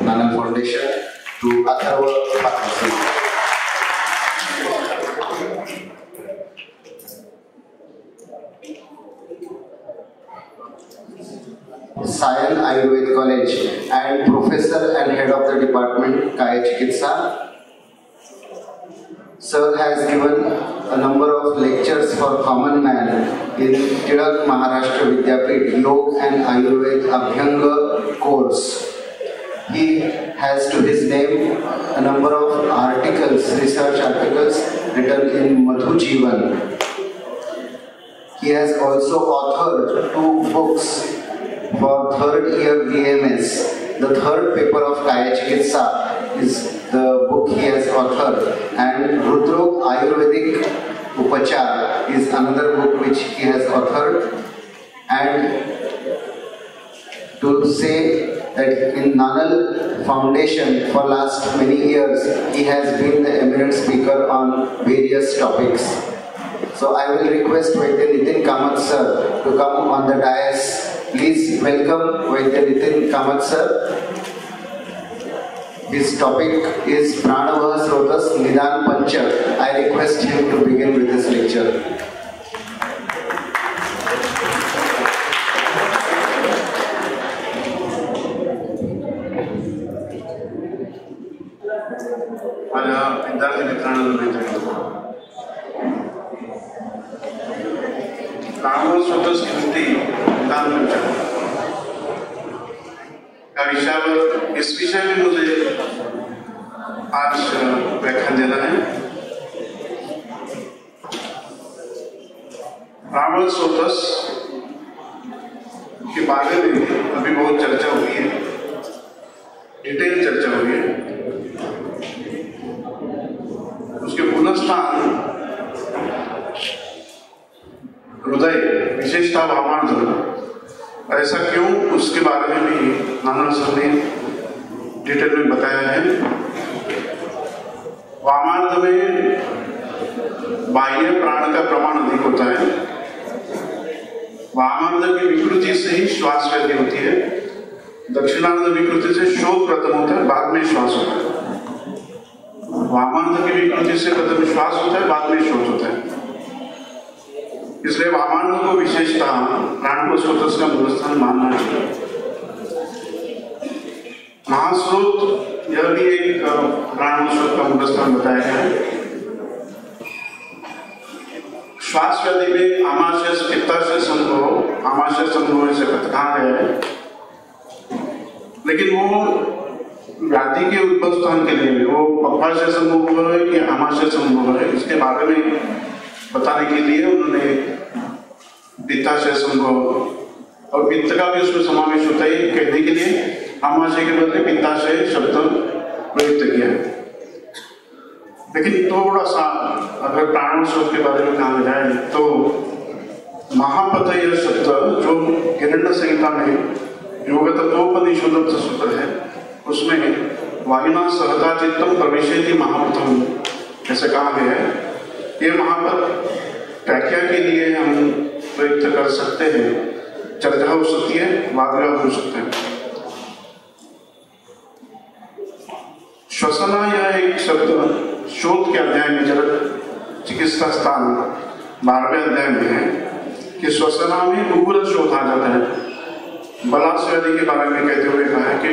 Nanal Foundation to Atharva Pharmacy. Sayan Ayurveda College and Professor and Head of the Department Kaya Chikitsa. Sir has given a number of lectures for common man in Tilak Maharashtra Vidyapit Yog and Ayurveda Abhyanga course. He has to his name a number of articles, research articles written in Madhu Jeevan. He has also authored 2 books for 3rd year BMS. The 3rd paper of Kaya Chikitsa is the book he has authored, and Rudrog Ayurvedic Upachar is another book which he has authored. And to say that in Nanal Foundation for last many years he has been the eminent speaker on various topics. So I will request Vaidya Nitin Kamath sir to come on the dais. Please welcome Vaidya Nitin Kamath sir. His topic is Pranavaha Srotas Nidan Pancha. I request him to begin with this lecture. विद्यार्थी मित्रांनो प्राणवायू स्रोतस किंमती निदान पंचा या विषयावर इस विषय में मुझे आज व्याख्यान देना है। प्राणवायू स्रोतस के बारे में अभी बहुत चर्चा हुई है, डिटेल चर्चा हुई है। उसके पुनर्स्थान हृदय विशेषता वामार्ध ऐसा क्यों, उसके बारे में भी नाना सर ने डिटेल में बताया है। वामार्ध में बाह्य प्राण का प्रमाण अधिक होता है। वामार्ध की विकृति से ही श्वास व्याधि होती है। दक्षिणार्ध विकृति से शोध प्रथम होता है, बाद में श्वास होता है। वामार्ध की विकृति से प्रथम श्वास होता है, बाद में शोध होता है। इसलिए वामार्ध को विशेषता प्राणवायु स्रोतस का मूलस्थान मानना चाहिए। महास्रोत यह भी एक प्राणवायु स्रोत का मूलस्थान बताया गया है। श्वास व्याधि में आमाशय पित्ताशय संभव, आमाशय संभव से कहा गया है, लेकिन वो व्याधि के उद्भव स्थान के लिए वो पक्वाशय संभव है कि आमाशय संभव है, इसके बारे में बताने के लिए उन्होंने पित्ताशय संभव और पित्त का भी उसमें समावेश होता है कहने के लिए आमाशय के बदले पित्ताशय शब्द प्रयुक्त किया। लेकिन थोड़ा सा अगर प्राणवायु स्रोत के बारे में कहा जाए तो महापतय शब्द जो हिरण्य संहिता में योगतत्वोपनिषद सूत्र है, उसमें वायुना सहता चित्तम प्रवेशेति महापतम ऐसे कहा गया है। ये महापत व्याख्या के लिए हम प्रयुक्त कर सकते हैं, चर्चा हो सकती है, वाद हो सकते हैं। श्वसना यह एक शब्द शोध के अध्याय में जब चिकित्सा स्थान 12वें अध्याय में है कि श्वसना में उग्र शोध आ जाता है। बलास व्याधि के बारे में कहते हुए कहा है कि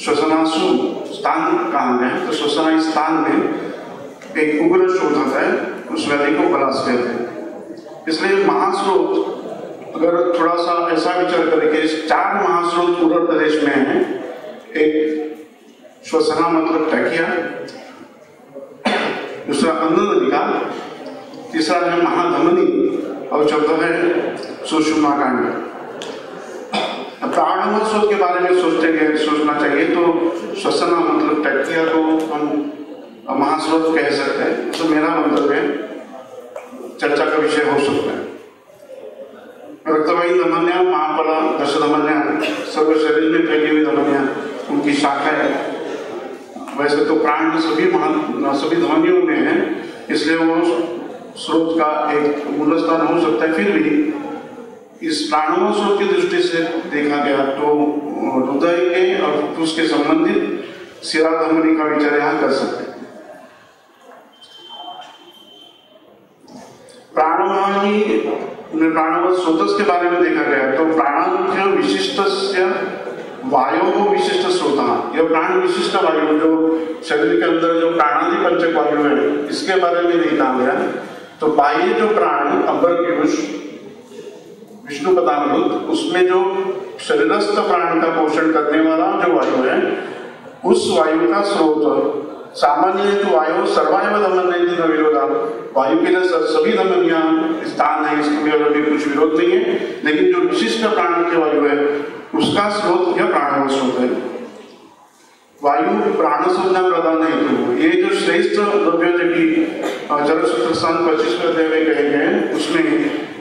श्वसनासु स्थान कहा गया है, तो श्वसना स्थान में एक उग्र शोध आता है, उस व्याधि को बलास कहते हैं। इसलिए महास्रोत अगर थोड़ा सा ऐसा विचार करें कि 4 महास्रोत उत्तर प्रदेश में है। एक श्वसना मतलब टैकिया, दूसरा अन्न नलिका, तीसरा है महाधमनी और चौथा है सुषुम्नाकांड। प्राणवायु स्रोत के बारे में सोचना चाहिए तो श्वसना मतलब टैकिया को हम महास्रोत कह सकते हैं। तो मेरा मंतव्य है, चर्चा का विषय हो सकता है। रक्तवाहिनी धमनियां, महाफला, दश धमनियां, सर्व शरीर में फैली हुई धमनियां, उनकी शाखा है। वैसे तो प्राण सभी धमनियों में है, इसलिए वो स्रोत का एक मूल स्थान हो सकता है। फिर भी इस प्राणों स्रोत की दृष्टि से देखा गया तो हृदय के और फुफ्फुस के संबंधित शिरा धमनी का विचार यहाँ कर सकते हैं। प्राणवायु में प्राणवत स्रोतस के बारे में देखा गया तो प्राणांत्य विशिष्ट वायु को विशिष्ट स्रोत, यह प्राण विशिष्ट वायु जो शरीर के अंदर जो प्राणादि पंचक वायु है इसके बारे में नहीं कहा गया। तो बाह्य जो प्राण अंबर पीयूष विष्णु पदामृत, उसमें जो शरीरस्थ प्राण का पोषण करने वाला जो वायु है उस वायु का स्रोत सामान्य तो वायु सर्वायव दमन नहीं विरोधा, वायु के लिए सभी धमनियां स्थान है, इसमें भी कुछ विरोध नहीं है, लेकिन जो विशिष्ट प्राण के वायु है उसका स्रोत यह प्राणव स्रोत है। वायु प्राण संज्ञा प्रदान है, तो ये जो श्रेष्ठ द्रव्य जो कि जलसूत्र स्थान 25 अध्याय में कहे गए उसमें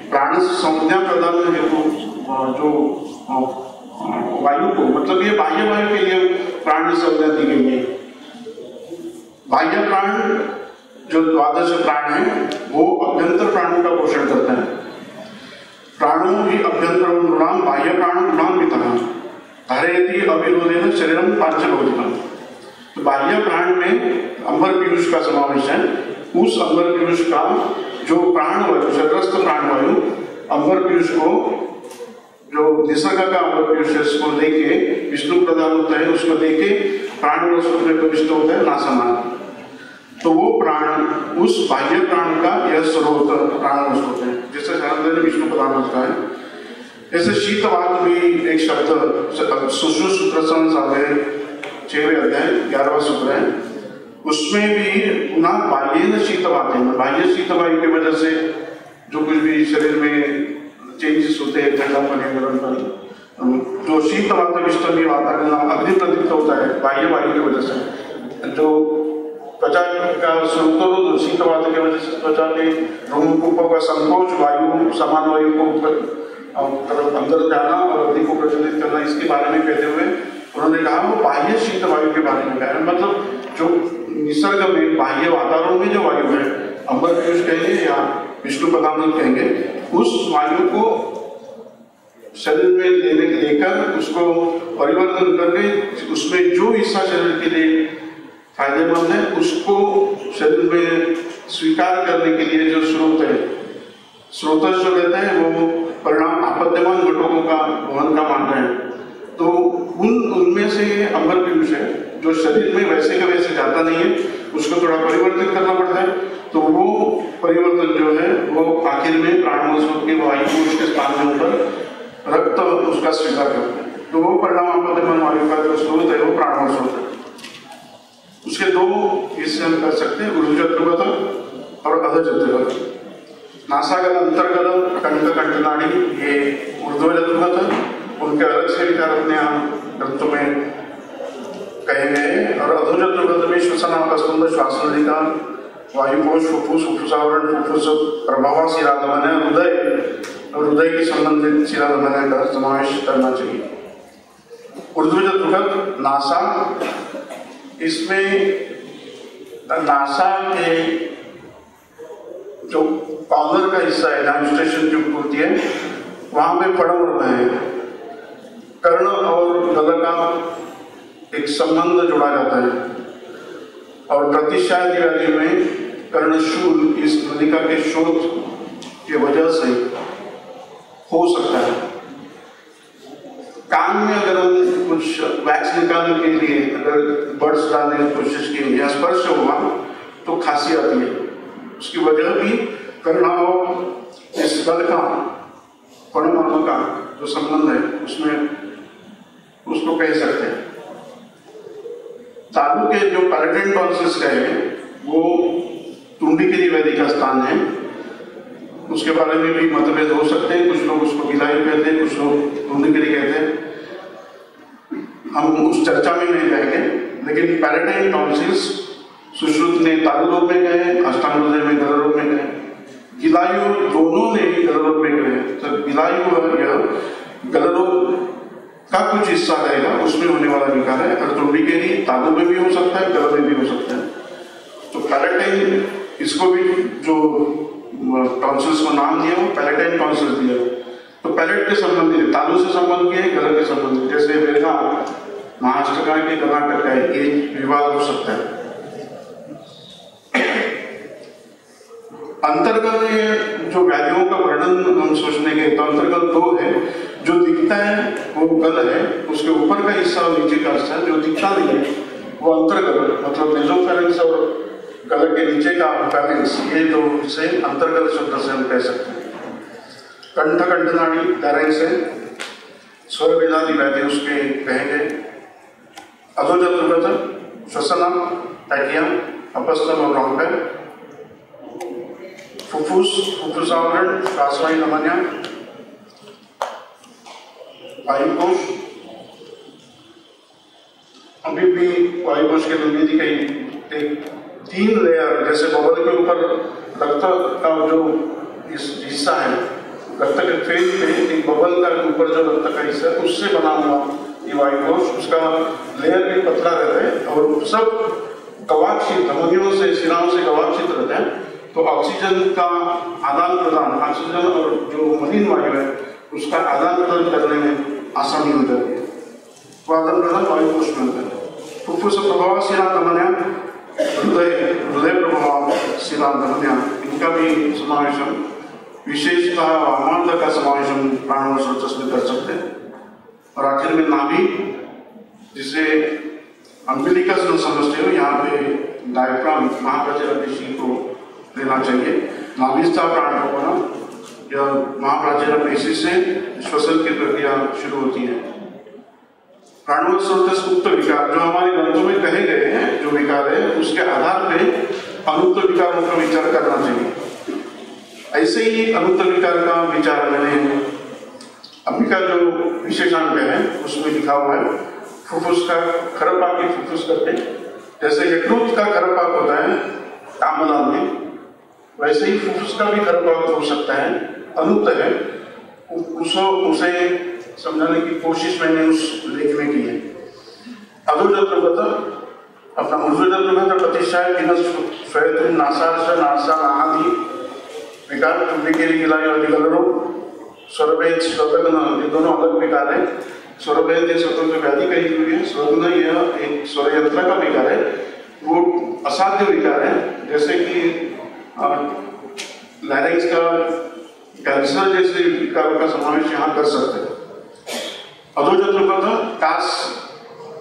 प्राण संज्ञा प्रदान हेतु जो वायु को, मतलब ये बाह्य वायु के लिए प्राण संज्ञा दी गई है। बाह्य प्राण जो द्वादश प्राण है वो अभ्यंतर प्राणों का पोषण करते हैं। प्राणों ही अभ्यंतर गुणाम बाह्य प्राण गुणान्वितः धारयति अविरोधेन शरीरम पांचभौतिकम्। तो बाह्य प्राण में अंबर पीयूष का समावेश है। उस अंबर पीयूष का जो प्राण वायु शरीरस्थ प्राण वायु अंबर पीयूष को जो निसर्ग का अंबर पीयूष है उसको लेके विष्णु प्रदान होता है, उसको लेके प्राण में प्रविष्ट होता है नासमान। तो वो प्राण उस बाह्य प्राण का यह स्रोत प्राण स्रोत है, जैसे साधारण विष्णु प्रदान होता है। ऐसे शीतवात भी एक शब्द सुश्रु सूत्र संसाधे 6वें अध्याय 11वां सूत्र है, उसमें भी पुनः बाह्य शीतवात है, बाह्य शीतवायु की वजह से जो कुछ भी शरीर में चेंजेस होते हैं ठंडा पर्यावरण पर, जो शीतवात विष्टमी वातावरण अग्नि प्रदीप्त होता है बाह्य वायु की वजह से, जो त्वचा का स्वरूप शीतवात की वजह से त्वचा के रोमकूपों का संकोच वायु समान वायु को अंदर जाना और अग्नि को प्रज्वलित करना, इसके बारे में कहते हुए उन्होंने कहा वो बाह्य शीत वायु के बारे में कहा, मतलब जो निसर्ग में बाह्य वातावरण में जो वायु है अंबर पीयूष कहेंगे या विष्णु पदामृत कहेंगे, उस वायु को शरीर में लेकर उसको परिवर्तन करके उसमें जो हिस्सा शरीर के लिए फायदेमंद है उसको शरीर में स्वीकार करने के लिए जो स्रोत है, स्रोत जो रहते हैं वो परिणाम आपद्यमान घटकों का वहन का मान रहे हैं। तो उनमें से अंबर पीयूष है जो शरीर में वैसे का वैसे जाता नहीं है, उसको थोड़ा परिवर्तित करना पड़ता है। तो वो परिवर्तन जो है वो आखिर में प्राण स्रोत के वायु को उसके स्थान के ऊपर रक्त उसका स्वीकार करता है। तो वो परिणाम आपद्यमान वायु का जो स्रोत है वो प्राण स्रोत है। उसके दो हिस्से हम कर सकते हैं, ऊर्ध्वज ध्रुवत और अधज ध्रुवत। नासागल अंतर्गल कंठ कंठनाड़ी ये ऊर्ध्वज ध्रुवत, उनके अलग से विचार अपने ग्रंथों में कहे गए। और अधोज ध्रुवत में श्वसन स्पंद श्वास नलिका वायुकोश फुफ्फुस फुफ्फुसावरण फुफ्फुस प्रभाव शिराधमन हृदय और हृदय के संबंधित शिराधमन का समावेश करना चाहिए। ऊर्ध्वज ध्रुवत नासा, इसमें नासा के जो कॉर्नर का हिस्सा है जहाँ स्टेशन ट्यूब होती है वहां पे पड़व है, कर्ण और गला का एक संबंध जोड़ा जाता है और प्रतिशायद व्याधि में कर्णशूल इस नलिका के शोध की वजह से हो सकता है। कान में अगर हम कुछ वैक्स निकालने के लिए अगर बर्ड्स डालने की कोशिश की या स्पर्श हुआ तो खांसी आती है, उसकी वजह भी कर्ण और इस गल का परमाणु का जो संबंध है उसमें उसको कह सकते हैं। तालु के जो पैलेटेन टॉन्सिल्स का है वो तुंडिकेरी व्याधि का स्थान है, उसके बारे में भी मतभेद हो सकते हैं। कुछ लोग उसको गिलायु कहते हैं, कुछ लोग तुंडिकेरी कहते हैं, हम उस चर्चा में नहीं जाएंगे। लेकिन पैलेटेन टॉन्सिल्स सुश्रुत ने तालु रोग में कहे, अष्टांग हृदय में गला रोग में कहे, गिलायु दोनों ने गला रोग में कहे। तो गिलायु गला रोग का कुछ हिस्सा रहेगा उसमें होने वाला विकार है, अगर तुंडिकेरी तालु में भी हो सकता है, गला में भी हो सकता है। तो पैलेटेन इसको भी जो टॉन्सिल्स को नाम दिया वो पैलेटेन टॉन्सिल्स दिया। तो पैलेट के संबंधित, तालु से संबंध के गलत के संबंधित, जैसे बेलगाम महाराष्ट्र का है कि कर्नाटक का है, ये विवाद हो सकता है। अंतर्गत ये जो व्याधियों का वर्णन हम सोचने के, तो अंतर्गत दो है, जो दिखता है वो गल है, उसके ऊपर का हिस्सा और नीचे का हिस्सा जो दिखता नहीं है वो अंतर्गत, मतलब नेसोफेरेंस और गले के नीचे का फैरिंक्स, ये दो से अंतर्गत शब्द से हम कह सकते हैं। कंठ कंठनाड़ी डायरेक्ट से स्वर वेदादि व्याधि उसके कहेंगे। अधोजत श्वसनम, टैकिया, अपस्तम और ब्रोंकाई, फुफ्फुस, फुफ्फुसावरण, श्वासवायु नमनिया, वायुकोश, अभी भी वायुकोश के दुर्विधि कई तीन लेयर, जैसे बबल के ऊपर रक्त का जो हिस्सा है, रक्त के फेज पे एक बबल का ऊपर जो रक्त का हिस्सा है उससे बना हुआ ये वायुकोश, उसका लेयर भी पतला रहता है और सब गवाक्षित धमनियों से, शिराओं से गवाक्षित रहता है। तो ऑक्सीजन का आदान प्रदान, ऑक्सीजन और जो मलिन वायु है उसका आदान प्रदान करने में आसानी हो जाती है, वो आदान प्रदान वायुकोश में होता है। फुफ्फुस प्रभाव शिरा दमनिया, हृदय प्रभाव शिरा दमनिया, इनका भी समावेश हम विशेषतः वामांड का समावेश हम प्राणोच्छ्वास में कर सकते हैं। और आखिर में नाभि, जिसे अम्बिलिकस न समझते हो, यहाँ पे डायफ्राम महाप्राचीन पेशी को लेना चाहिए। नाभिस्था प्राण को होना या महाप्राचीन पेशी से श्वसन की प्रक्रिया शुरू होती है। प्राणोच्छ्वास गुप्त विकार जो हमारे ग्रंथों में कहे गए हैं, जो विकार है उसके आधार पे अनुक्त विकारों का विचार करना चाहिए। ऐसे ही अनुक्त विकार का विचार मैंने अंबिका जो विशेषांक है उसमें लिखा हुआ है। फुफ्फुस का खरपाक की फुफ्फुस करते, जैसे यकृत का खरपाक होता है तांबला में, वैसे ही फुफ्फुस का भी खरपाक हो सकता है, अनुक्त है। उसे समझाने की कोशिश मैंने उस लेख में की है। अधोजत्रगत अपना ऊर्ध्वजत्रगत प्रतिष्ठाय स्वयं नासार्श नासा नादि विकार विकेरी गिलाई और दिगलरो स्वरभेद स्वतंत्र, ये दोनों अलग विकार है। स्वरभेद ये स्वतंत्र व्याधि कही हुई है, स्वतंत्र यह एक स्वर यंत्र का विकार है, वो असाध्य विकार है, जैसे कि लैरिंक्स का कैंसर जैसे विकारों का समावेश यहाँ कर सकते हैं। अधोजत्रगत कास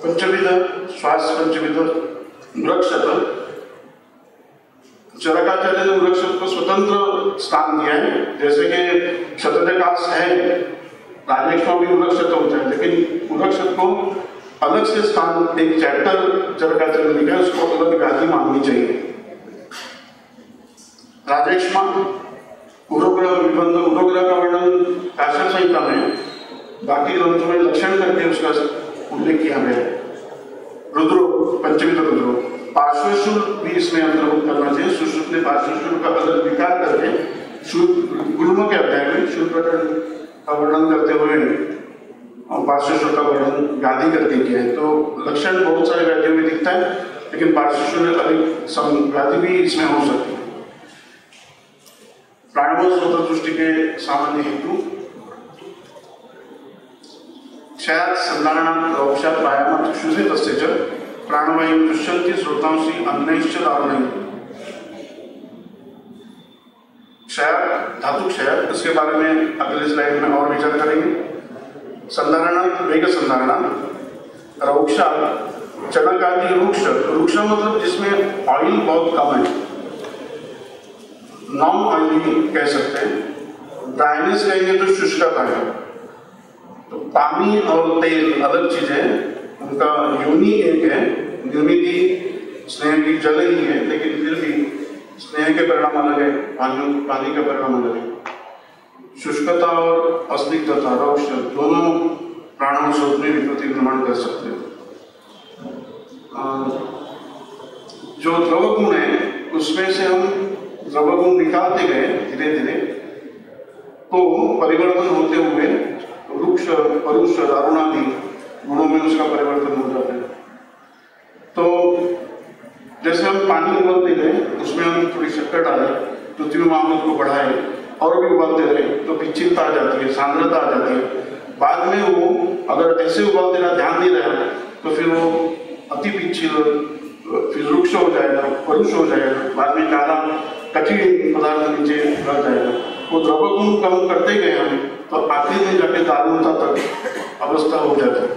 पंचविध, श्वास पंचविध, वृक्षत, चरकाचार्य ने वृक्षत को स्वतंत्र स्थान दिया है, जैसे कि क्षत्रकाश है, राजनेक्ष में भी वृक्षत होता है, लेकिन वृक्षत को अलग से स्थान एक चैप्टर चरकाचार्य ने लिखा है, उसको अलग व्याधि माननी चाहिए। राजेक्ष्मा उरोग्रह विबंध, उरोग्रह का वर्णन काश्यप संहिता में, बाकी ग्रंथों में लक्षण करके उसका उल्लेख किया गया है। रुद्रो पंचविध रुद्रो, पार्श्वशूल भी इसमें अंतर्भुक्त करना चाहिए। सुश्रुत ने पार्श्वशूल का अलग विकार करके गुल्म के अध्याय में शूल प्रकरण का वर्णन करते हुए और पार्श्वशूल का वर्णन व्याधि करके किया है। तो लक्षण बहुत सारे व्याधियों में दिखता है, लेकिन पार्श्वशूल अधिक व्याधि भी इसमें हो सकती है। प्राणवत स्वतंत्र दृष्टि के सामान्य हेतु क्षयात संधारणात् औषध व्यायामात् शुद्धि तस्य च प्राणवायु दुष्यन्ति श्रोतांसि अन्नैश्च दारुणैः। क्षय, धातु क्षय, इसके बारे में अगले स्लाइड में और विचार करेंगे। संधारणात् वेग संधारणात्, रौक्षा चनक आदि रुक्ष, रुक्ष मतलब जिसमें ऑयल बहुत कम है, नॉन ऑयली कह सकते हैं। ड्राइनेस कहेंगे तो शुष्कता है। तो पानी और तेल अलग चीज है, उनका योनि एक है, निर्मिति स्नेह की जल ही है, लेकिन फिर भी स्नेह के परिणाम अलग है, पानी का परिणाम अलग है। शुष्कता और अस्निग्धता रौक्ष दोनों प्राणों स्रोत में विकृति निर्माण कर सकते हैं। जो द्रव गुण है उसमें से हम द्रव गुण निकालते गए धीरे धीरे, तो परिवर्तन होते हुए रुक्ष परुष दारुणादि गुणों में उसका परिवर्तन हो जाता है। तो जैसे हम पानी उबलते गए उसमें हम थोड़ी शक्कर डालें, पृथ्वी मामले को बढ़ाए, और भी उबालते रहे तो पिच्छिलता आ जाती है, सांद्रता आ जाती है। बाद में वो अगर ऐसे उबालते रहा, ध्यान दे रहा है, तो फिर वो अति पिच्छिल फिर रुक्ष हो जाएगा, परुष हो जाएगा, बाद में काला कठिन पदार्थ नीचे रह जाएगा। वो द्रव्य गुण कम करते गए हम, तो आखिर में जाके दारुणता तक अवस्था हो जाती है।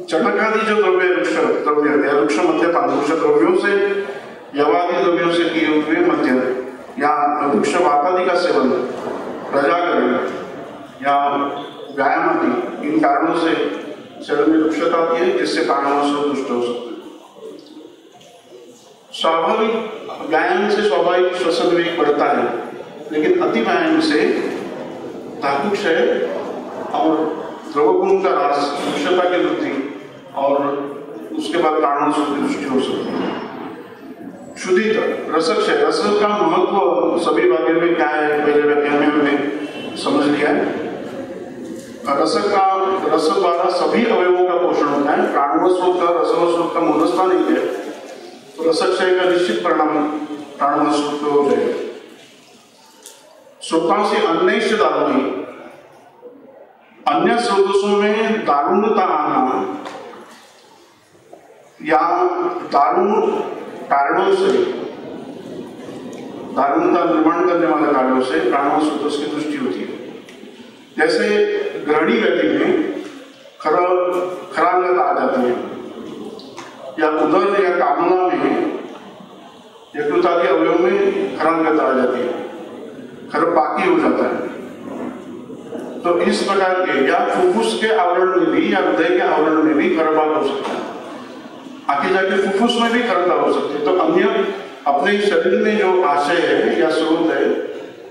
चणकादि जो द्रव्य वृक्ष मद्यपान, वृक्ष द्रव्यों से, यवादि द्रव्यों से किए हुए मद्य या वृक्ष वातादि का सेवन, प्रजाकरण या व्यायाम आदि, इन कारणों से शरीर में रुक्षता आती है, जिससे कारणों से दुष्ट हो सकते हैं। स्वाभाविक व्यायाम से स्वाभाविक श्वसन वेग बढ़ता है, लेकिन अति व्यायाम से धातु क्षय और द्रवगुण का ह्रास, रुक्षता की वृद्धि और उसके बाद कारणों से दृष्टि हो सकती है। शुद्धिकर रस क्षय, रस का महत्व सभी भाग्यों में क्या है, पहले व्याख्यान में हमने समझ लिया है। रस द्वारा सभी अवयवों का पोषण होता है। प्राणवस्रोत का, रसवस्रोत का मूलस्था नहीं है, तो रस क्षय का निश्चित परिणाम प्राणवस्रोत हो जाएगा। श्रोताओं से अन्य दारुणी, अन्य स्रोतों में दारुणता आना या दारुण कारणों से, दारुणता निर्माण करने वाले कारणों से प्राणवस्रोत की दृष्टि होती है। जैसे ग्रहणी व्यक्ति में खरांगता आ जाती है, या उदर या कामना में, यकृत आदि अवयव में खरांगता आ जाती है, खरपाकी हो जाता है। तो इस प्रकार के या फुफ्फुस के आवरण में भी या हृदय के आवरण में भी खरपाक हो सकता है, आगे जाके फुफ्फुस में भी खरता हो सकती है। तो अन्य अपने शरीर में जो आशय है या स्रोत है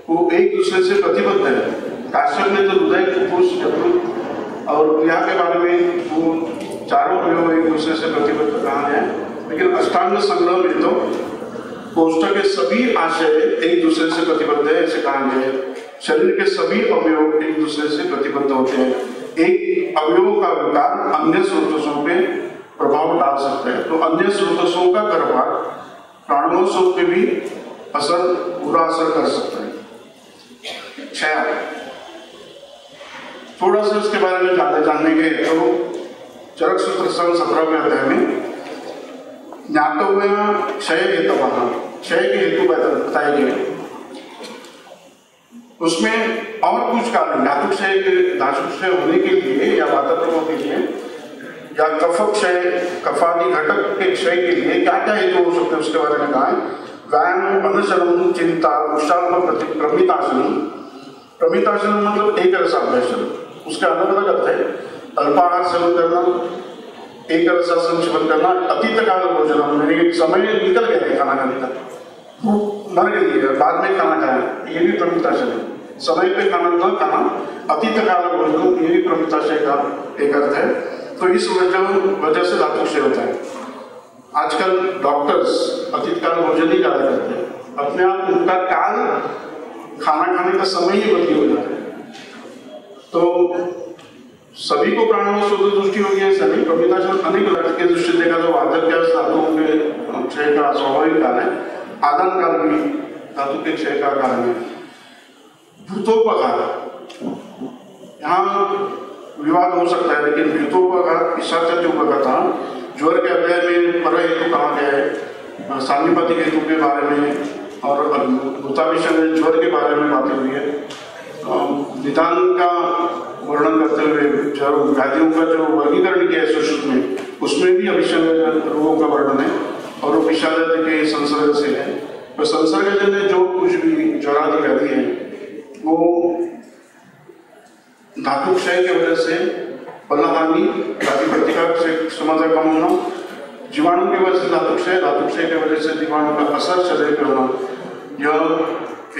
वो एक दूसरे से प्रतिबद्ध है। काश्यप ने तो हृदय, फुफ्फुस, यकृत और क्रिया के बारे में वो चारों अवयव एक दूसरे से प्रतिबद्ध कहा है, लेकिन अष्टांग संग्रह में तो कोष्ठक के सभी आशय एक दूसरे से प्रतिबद्ध है, ऐसे कहा गया है। शरीर के सभी अवयव एक दूसरे से प्रतिबद्ध होते हैं। एक अवयव का विकार अन्य स्रोतों पे प्रभाव डाल सकता है, तो अन्य स्रोतों का गर्भार प्राणों स्रोत पे भी बुरा असर कर सकता है। क्षय, थोड़ा सा इसके बारे में ज्यादा जानने के तो चरक सूत्र 17वें अध्याय में ज्ञातव्य क्षय हेतु, क्षय के हेतु बताए गए। उसमें और कुछ कारण, धातु क्षय होने के लिए या वातावरण के लिए या कफ क्षय, कफादि घटक के क्षय के लिए क्या क्या हेतु हो सकते हैं उसके बारे में कहा है। व्यायाम, अनुशरण, चिंता, उष्णाल्प प्रमितासन। प्रमितासन मतलब एक रसाभ्यासन, उसके अलग अलग अर्थ है। अल्पाहार सेवन करना, एक रसासन सेवन करना, अतीत काल भोजन, यानी समय निकल गया है खाना खाने का, भूख मर गई है, बाद में खाना खाया, ये भी प्रमितासन है। समय पे खाना न खाना, अतीत काल भोजन, ये भी प्रमिताशय का एक अर्थ है। तो इस वजह से धातु क्षय होता है। आजकल डॉक्टर्स अतीत काल भोजन ही ज्यादा करते हैं, अपने आप उनका काल, खाना खाने का समय ही बदली हो जाता है। तो सभी को प्राणवस्रोत दृष्टि होगी ऐसा नहीं, प्रमिताशन अनेक अर्थ के दृष्टि देखा तो वार्धक्य धातुओं के क्षय का स्वाभाविक कारण है, आदान काल भी धातु के क्षय का कारण है। भूतोपघात, यहाँ विवाद हो सकता है, लेकिन भूतोपघात, पिशाच था, ज्वर के अध्याय में पर हेतु कहा गया है, सान्निपातिक हेतु के बारे में और भूताभिषेक ज्वर के बारे में बातें हुई है। निदान का वर्णन करते हुए व्याधियों का जो वर्गीकरण किया है सुश्रुत में, उसमें भी अभिषेक रोगों का वर्णन है और वो पिशाच के संसर्ग से है। तो संसर्गजन्य जो कुछ भी ज्वरादि व्याधि है वो धातु क्षय की वजह से बलहानि, प्रतिकार से क्षमता कम होना, जीवाणु की वजह से धातु क्षय की वजह से जीवाणु का असर शरीर पे होना, यह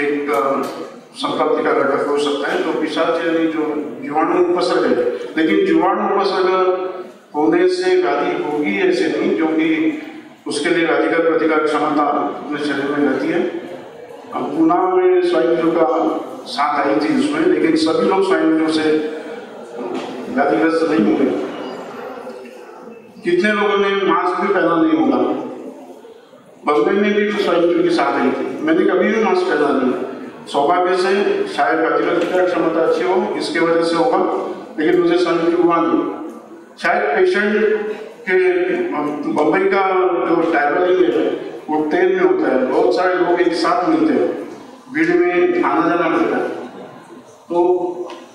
एक संपत्ति का घटक हो सकता है। तो पिशाच यानी जो जीवाणु उपसर्ग है, लेकिन जीवाणु उपसर्ग होने से व्याधि होगी ऐसे नहीं, क्योंकि उसके लिए व्याधि का प्रतिकार क्षमता अपने शरीर में रहती है। पुणे में स्वाइन फ्लू का साथ आई थी उसमें, लेकिन सभी लोग स्वाइन फ्लू से व्याधिग्रस्त नहीं हुए। कितने लोगों ने मास्क भी पहना नहीं होगा। बम्बई में भी स्वाइन फ्लू की साथ आई थी, मैंने कभी भी मास्क पहना नहीं। सौभाग्य से शायद प्रतिरोधक क्षमता अच्छी हो, इसके वजह से होगा, लेकिन मुझे सन हुआ नहीं। शायद पेशेंट के बम्बई का जो ट्रैवलिंग है वो ट्रेन में होता है, बहुत सारे लोग एक साथ मिलते हैं, भीड़ में आना जाना पड़ता है, तो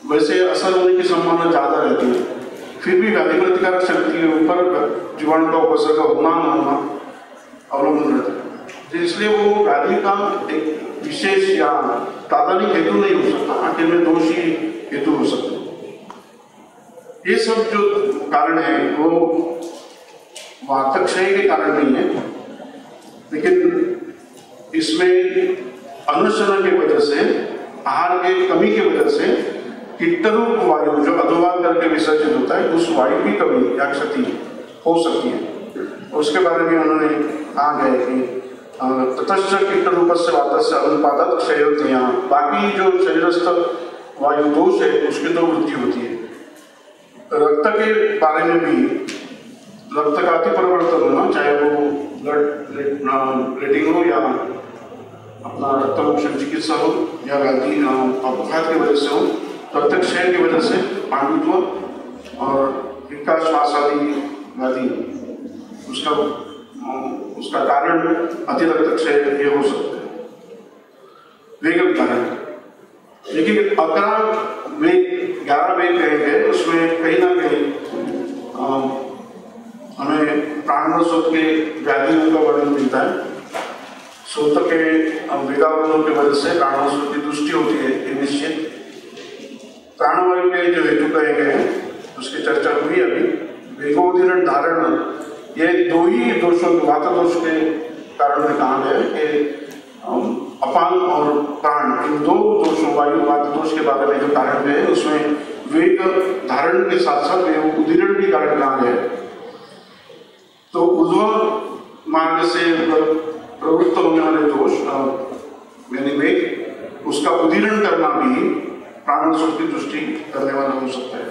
वैसे असर होने की संभावना ज़्यादा रहती है। फिर भी व्याधि प्रतिकारक शक्ति के ऊपर जीवाणु का उपसर्ग होना होना अवलंबन रहता है, तो इसलिए वो व्याधि का एक विशेष या तात्कालिक हेतु नहीं हो सकता, आखिर में दोष ही हेतु हो सकते हैं। ये सब जो कारण है वो वातक क्षय के कारण नहीं है, लेकिन इसमें अनुशरण की वजह से, आहार के कमी की वजह से कीटरूप वायु जो अधोवात करके विसर्जित होता है, उस वायु की कमी या क्षति हो सकती है। उसके बारे में उन्होंने कहा है कि ततश्च कीटरूपस्य वातस्य अनुत्पादक क्षय होती है, बाकी जो शरीरस्थ वायु दोष है उसकी तो वृद्धि होती है। रक्त के बारे में भी रक्त का अति परिवर्तन होना, चाहे वो ब्लड क्लॉटिंग हो या अपना रक्तमोक्षण चिकित्सा हो या व्याधि अपघात की वजह से हो, रक्त क्षय की वजह से पांडुत्व और विकास श्वास आदि व्याधि उसका कारण अति रक्त क्षय ये हो सकता है, वेग कारण। लेकिन 11 वेग कहेंगे, उसमें कहीं ना कहीं हमें प्राणव सूत्र के व्याधियों का वर्णन मिलता है। सूत्र के वेगावरणों की वजह से प्राणव सूत्र की दृष्टि होती है, ये निश्चित। प्राणवायु के जो हेतु कहे गए हैं उसकी चर्चा हुई अभी। वेगोदीरण धारण, ये दो ही दोषों, वात दोष के कारण में कहा गया है कि अपान और प्राण, इन दो दोषों वायु वात दोष के बारे में जो कारण है उसमें वेग धारण के साथ साथ वेग उदीरण भी कारण कहा गया है। तो ऊर्ध्व मार्ग से प्रवृत्त होने वाले दोष यानी वेग, उसका उदीरण करना भी प्राणोत्सव की दृष्टि करने वाला हो सकता है।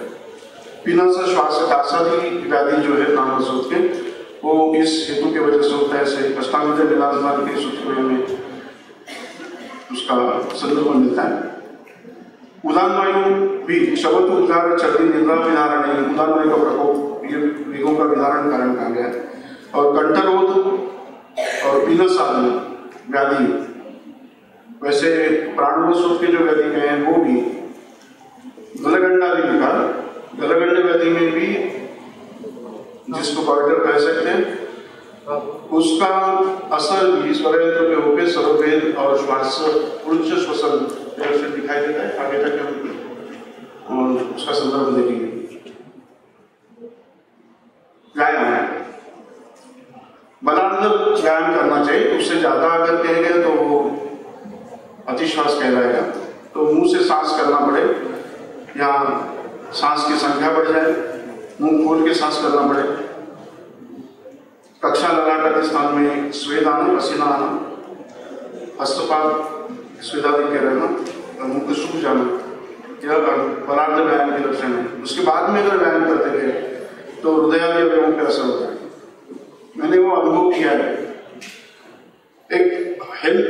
पीना से श्वास आदि व्याधि जो है प्राणोत्सव के, वो इस हेतु की वजह से होता है। ऐसे अष्टांग लीलाधार के सूत्र में उसका संदर्भ मिलता है। उदान वायु भी शब्द उद्गार चर्दी निद्रा विधारण, उदान वायु का प्रकोप ये वेगों का विधारण कारण कहा गया है। और कंठरोध और पीनस आदि व्याधि, वैसे प्राणोत्सव के जो व्याधि कहे हैं वो भी गलगंड आदि विकार, गलगंड व्याधि में भी जिसको कॉरिडोर कह सकते हैं, उसका असर भी स्वरयंत्र में होकर सर्वभेद और श्वास उच्च श्वसन से दिखाई देता है। आगे तक हम और उसका संदर्भ देखेंगे। व्यायाम, बलार्ध व्यायाम करना चाहिए, उससे ज्यादा अगर कहेंगे तो वो अतिश्वास कहलाएगा। तो मुंह से सांस करना पड़े या सांस की संख्या बढ़ जाए, मुंह खोल के सांस करना पड़े, कक्षा लगाकर स्थान में स्वेद आना, पसीना आना, हस्तपात स्वेदादि के रहना, मुंह को सूख जाना, यह बलार्ध व्यायाम के लक्षण है। उसके बाद में अगर व्यायाम करते गए तो हृदयादि अवयवों पे असर होता है। मैंने वो अनुभव किया है। एक हेल्थ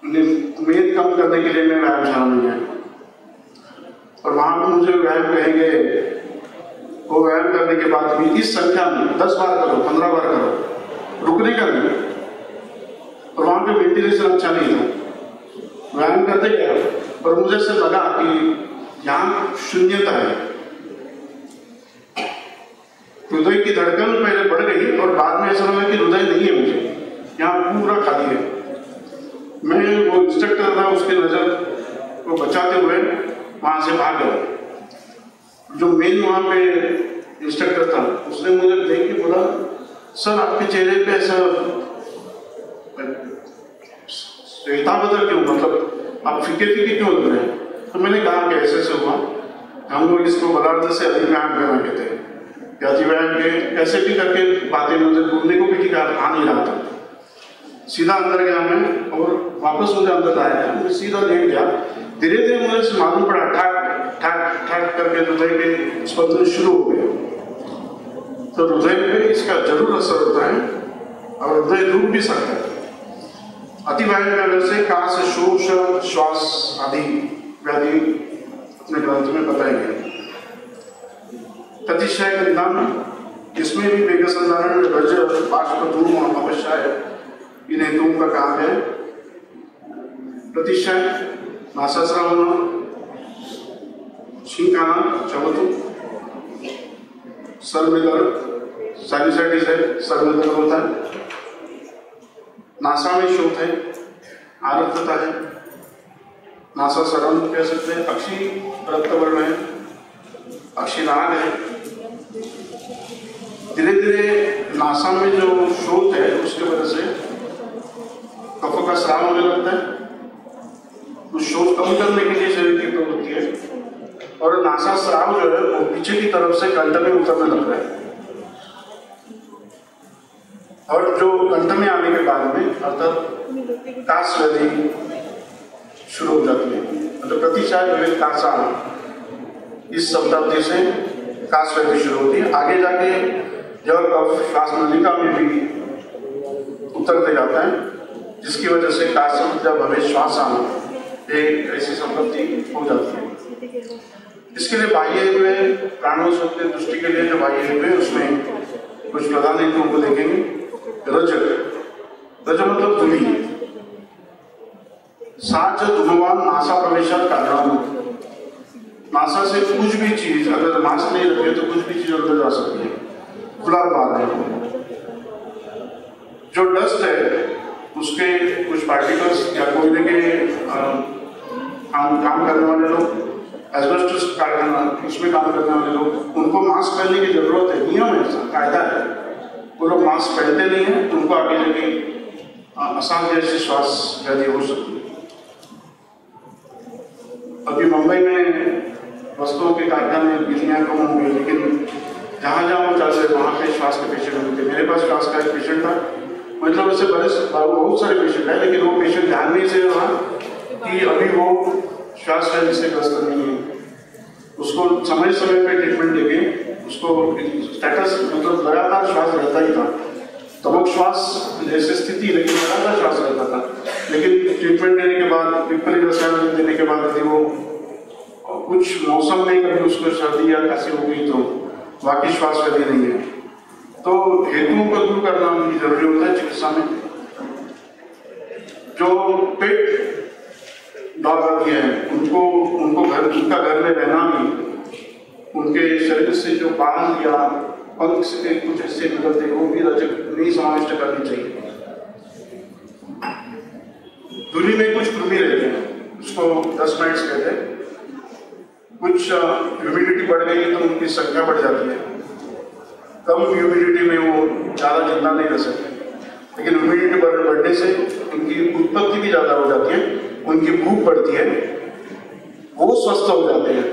मेद कम करने के लिए मैं व्यायामशाला में गया और वहां पर मुझे व्यायाम कहेंगे, वो व्यायाम करने के बाद भी इस संख्या में 10 बार करो, 15 बार करो, रुकने का नहीं। और वहां पे वेंटिलेशन अच्छा नहीं था, व्यायाम करते गया पर मुझे ऐसे लगा कि यहाँ शून्यता है। हृदय की धड़कन पहले बढ़ गई और बाद में ऐसा लगा कि हृदय नहीं है, मुझे यहाँ पूरा खाली है। मैं वो इंस्ट्रक्टर था, उसकी नजर को बचाते हुए वहां से भाग गया। जो मेन वहां पे इंस्ट्रक्टर था उसने मुझे देख के बोला, सर आपके चेहरे पे ऐसा श्वेता बदल क्यों, मतलब आप फीके फीके क्यों लग रहे हैं? तो मैंने कहा कि ऐसे से हुआ, हम लोग इसको बलार्ध से अधिक व्यायाम करना कहते हैं। अति व्यायाम के कैसे भी करके बातें मुझे घूमने को भी ठीक आ नहीं रहा था। सीधा अंदर गया मैं और वापस मुझे अंदर आया, मैं सीधा लेट गया। धीरे धीरे मुझे मालूम पड़ा ठाक ठाक ठाक करके हृदय के स्पंदन शुरू हो गए। तो हृदय पे इसका जरूर असर होता है और हृदय रुक भी सकता है। अतिवायु की वजह से काश, शोष, श्वास आदि व्याधि अपने ग्रंथ में बताए गए। प्रतिशय गंधम, इसमें भी वेगसंधारण, रज, बाष्प, धूम और अवश्य इन हेतुओं का काम है। प्रतिशय नासाश्रावण, छींक आना, चमतु, सर में दर्द, साइनसाइटिस है, सर में दर्द होता है। नासा में शोथ है, आरक्तता है, नासा सरम कह सकते हैं। अक्षी रक्तवर्ण है, अक्षी नाग है। धीरे धीरे नासा में जो शोथ है उसके वजह से कफ का स्राव होने लगता है। उस शोथ कम करने के लिए शरीर की प्रवृत्ति है और नासा स्राव जो है वो पीछे की तरफ से कंठ में उतरने लग रहा है। और जो कंठ में आने के बाद में अर्थात काश व्याधि शुरू हो जाती है। मतलब प्रतिशय विवेक कासा, इस शब्दावली से काश व्याधि शुरू होती है। आगे जाके जब कफ श्वास नलिका में भी उतरते जाता है, जिसकी वजह से काश मतलब भवे श्वास आना, एक ऐसी संपत्ति हो जाती है। इसके लिए बाह्य जो है प्राणोत्सव के दृष्टि के लिए जो बाह्य है उसमें कुछ प्रधान हेतुओं को देखेंगे। रज, रज मतलब धूलि, साच धूमवान नासा प्रवेश कारण। नासा से कुछ भी चीज अगर मास्क नहीं रखे तो कुछ भी चीज अंदर जा सकती है, खुला बात है। जो डस्ट है उसके कुछ पार्टिकल्स या कोयले के काम करने वाले लोग, एस्बेस्टस कारखाना उसमें काम करने वाले लोग, उनको मास्क पहनने की जरूरत है, नियम है, कायदा है। वो लोग मास्क पहनते नहीं है, उनको आगे जाके असाध्य ऐसी श्वास व्याधि हो सकती है। अभी मुंबई में वस्तुओं के कारखाने बिजलियां कम होंगे, लेकिन जहाँ जहाँ वो चल रहे वहाँ पे श्वास के पेशेंट होते। मेरे पास श्वास का एक पेशेंट था, मतलब ऐसे बहुत सारे पेशेंट है, लेकिन वो पेशेंट ध्यान नहीं से रहा कि अभी वो श्वास व्याधि से ग्रस्त नहीं है। उसको समय समय पे ट्रीटमेंट देके उसको स्टेटस मतलब लगातार श्वास रहता ही था, तबक श्वास जैसे स्थिति, लेकिन लगातार श्वास रहता था। लेकिन ट्रीटमेंट देने के बाद, पिपली रसायन देने के बाद यदि वो कुछ मौसम में कभी उसको सर्दी या खांसी हो गई तो बाकी श्वास व्याधि नहीं है। तो हेतुओं को दूर करना उनकी जरूरी होता है चिकित्सा में। जो पेट डॉग आदि है उनको घर, उनका घर में रहना भी, उनके शरीर से जो बाल या पंख से कुछ ऐसे निकलते वो भी रजक नहीं समाविष्ट करनी चाहिए। धूलि में कुछ कृमि रहते हैं, उसको डस्ट माइट्स कहते हैं। कुछ ह्यूमिडिटी बढ़ गई तो उनकी संख्या बढ़ जाती है। कम ह्यूमिडिटी में वो ज़्यादा जिंदा नहीं रह सकते, लेकिन ह्यूमिडिटी बढ़ने से उनकी उत्पत्ति भी ज़्यादा हो जाती है, उनकी भूख बढ़ती है, वो स्वस्थ हो जाते हैं,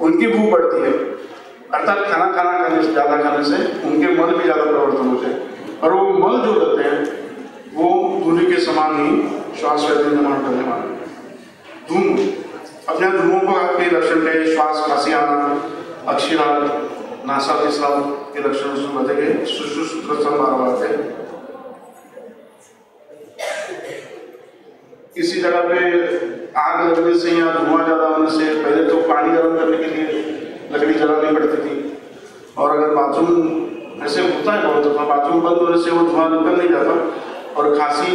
उनकी भूख बढ़ती है। अर्थात खाना खाने से, ज़्यादा खाने से उनके मल भी ज़्यादा प्रवर्तन होते हैं, और वो मल जो रहते हैं वो धूलि के समान ही श्वास व्याधि निर्माण करने वाले। धूम, अपने धूमों को आपके लक्षण है श्वास, खांसी आना, अक्षीराल, नासादिस्राव के लक्षण उसमें बताए। सुश्रुत बात है। किसी जगह पे आग लगने से या धुआं ज्यादा होने से पहले तो पानी गर्म करने के लिए लकड़ी जलानी पड़ती थी, और अगर बाथरूम ऐसे होता है बहुत दफा, बाथरूम बंद होने से वो धुआं निकल नहीं जाता और खांसी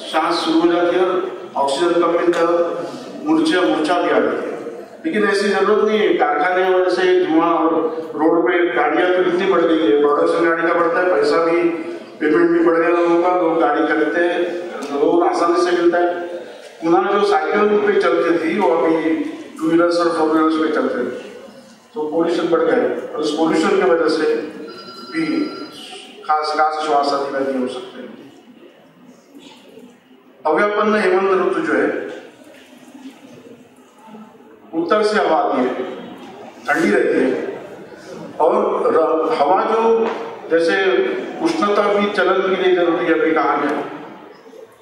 सांस शुरू हो जाती है, ऑक्सीजन कम मिलता है, मूर्छा भी आ जाती है। लेकिन ऐसी जरूरत नहीं है। कारखाने वजह से धुआं और रोड पे गाड़ियां तो इतनी बढ़ गई है, प्रोडक्शन गाड़ी का बढ़ता है, पैसा भी, पेमेंट भी बढ़ गया लोगों का, लोग गाड़ी खरीदते हैं, लोग आसानी से मिलता है। पुनः जो साइकिल पे चलती थी वो अभी 2 व्हीलर्स और 4 व्हीलर्स पे चलते थे, तो पोल्यूशन बढ़ गया है, और उस पोल्यूशन की वजह से भी खास श्वास आदि व्याधि हो सकते हैं। अव्यापन्न हेमंत ऋतु जो है, उत्तर से हवा आती है, ठंडी रहती है, और हवा जो जैसे उष्णता भी चलन के लिए जरूरी है, अभी कहा गया।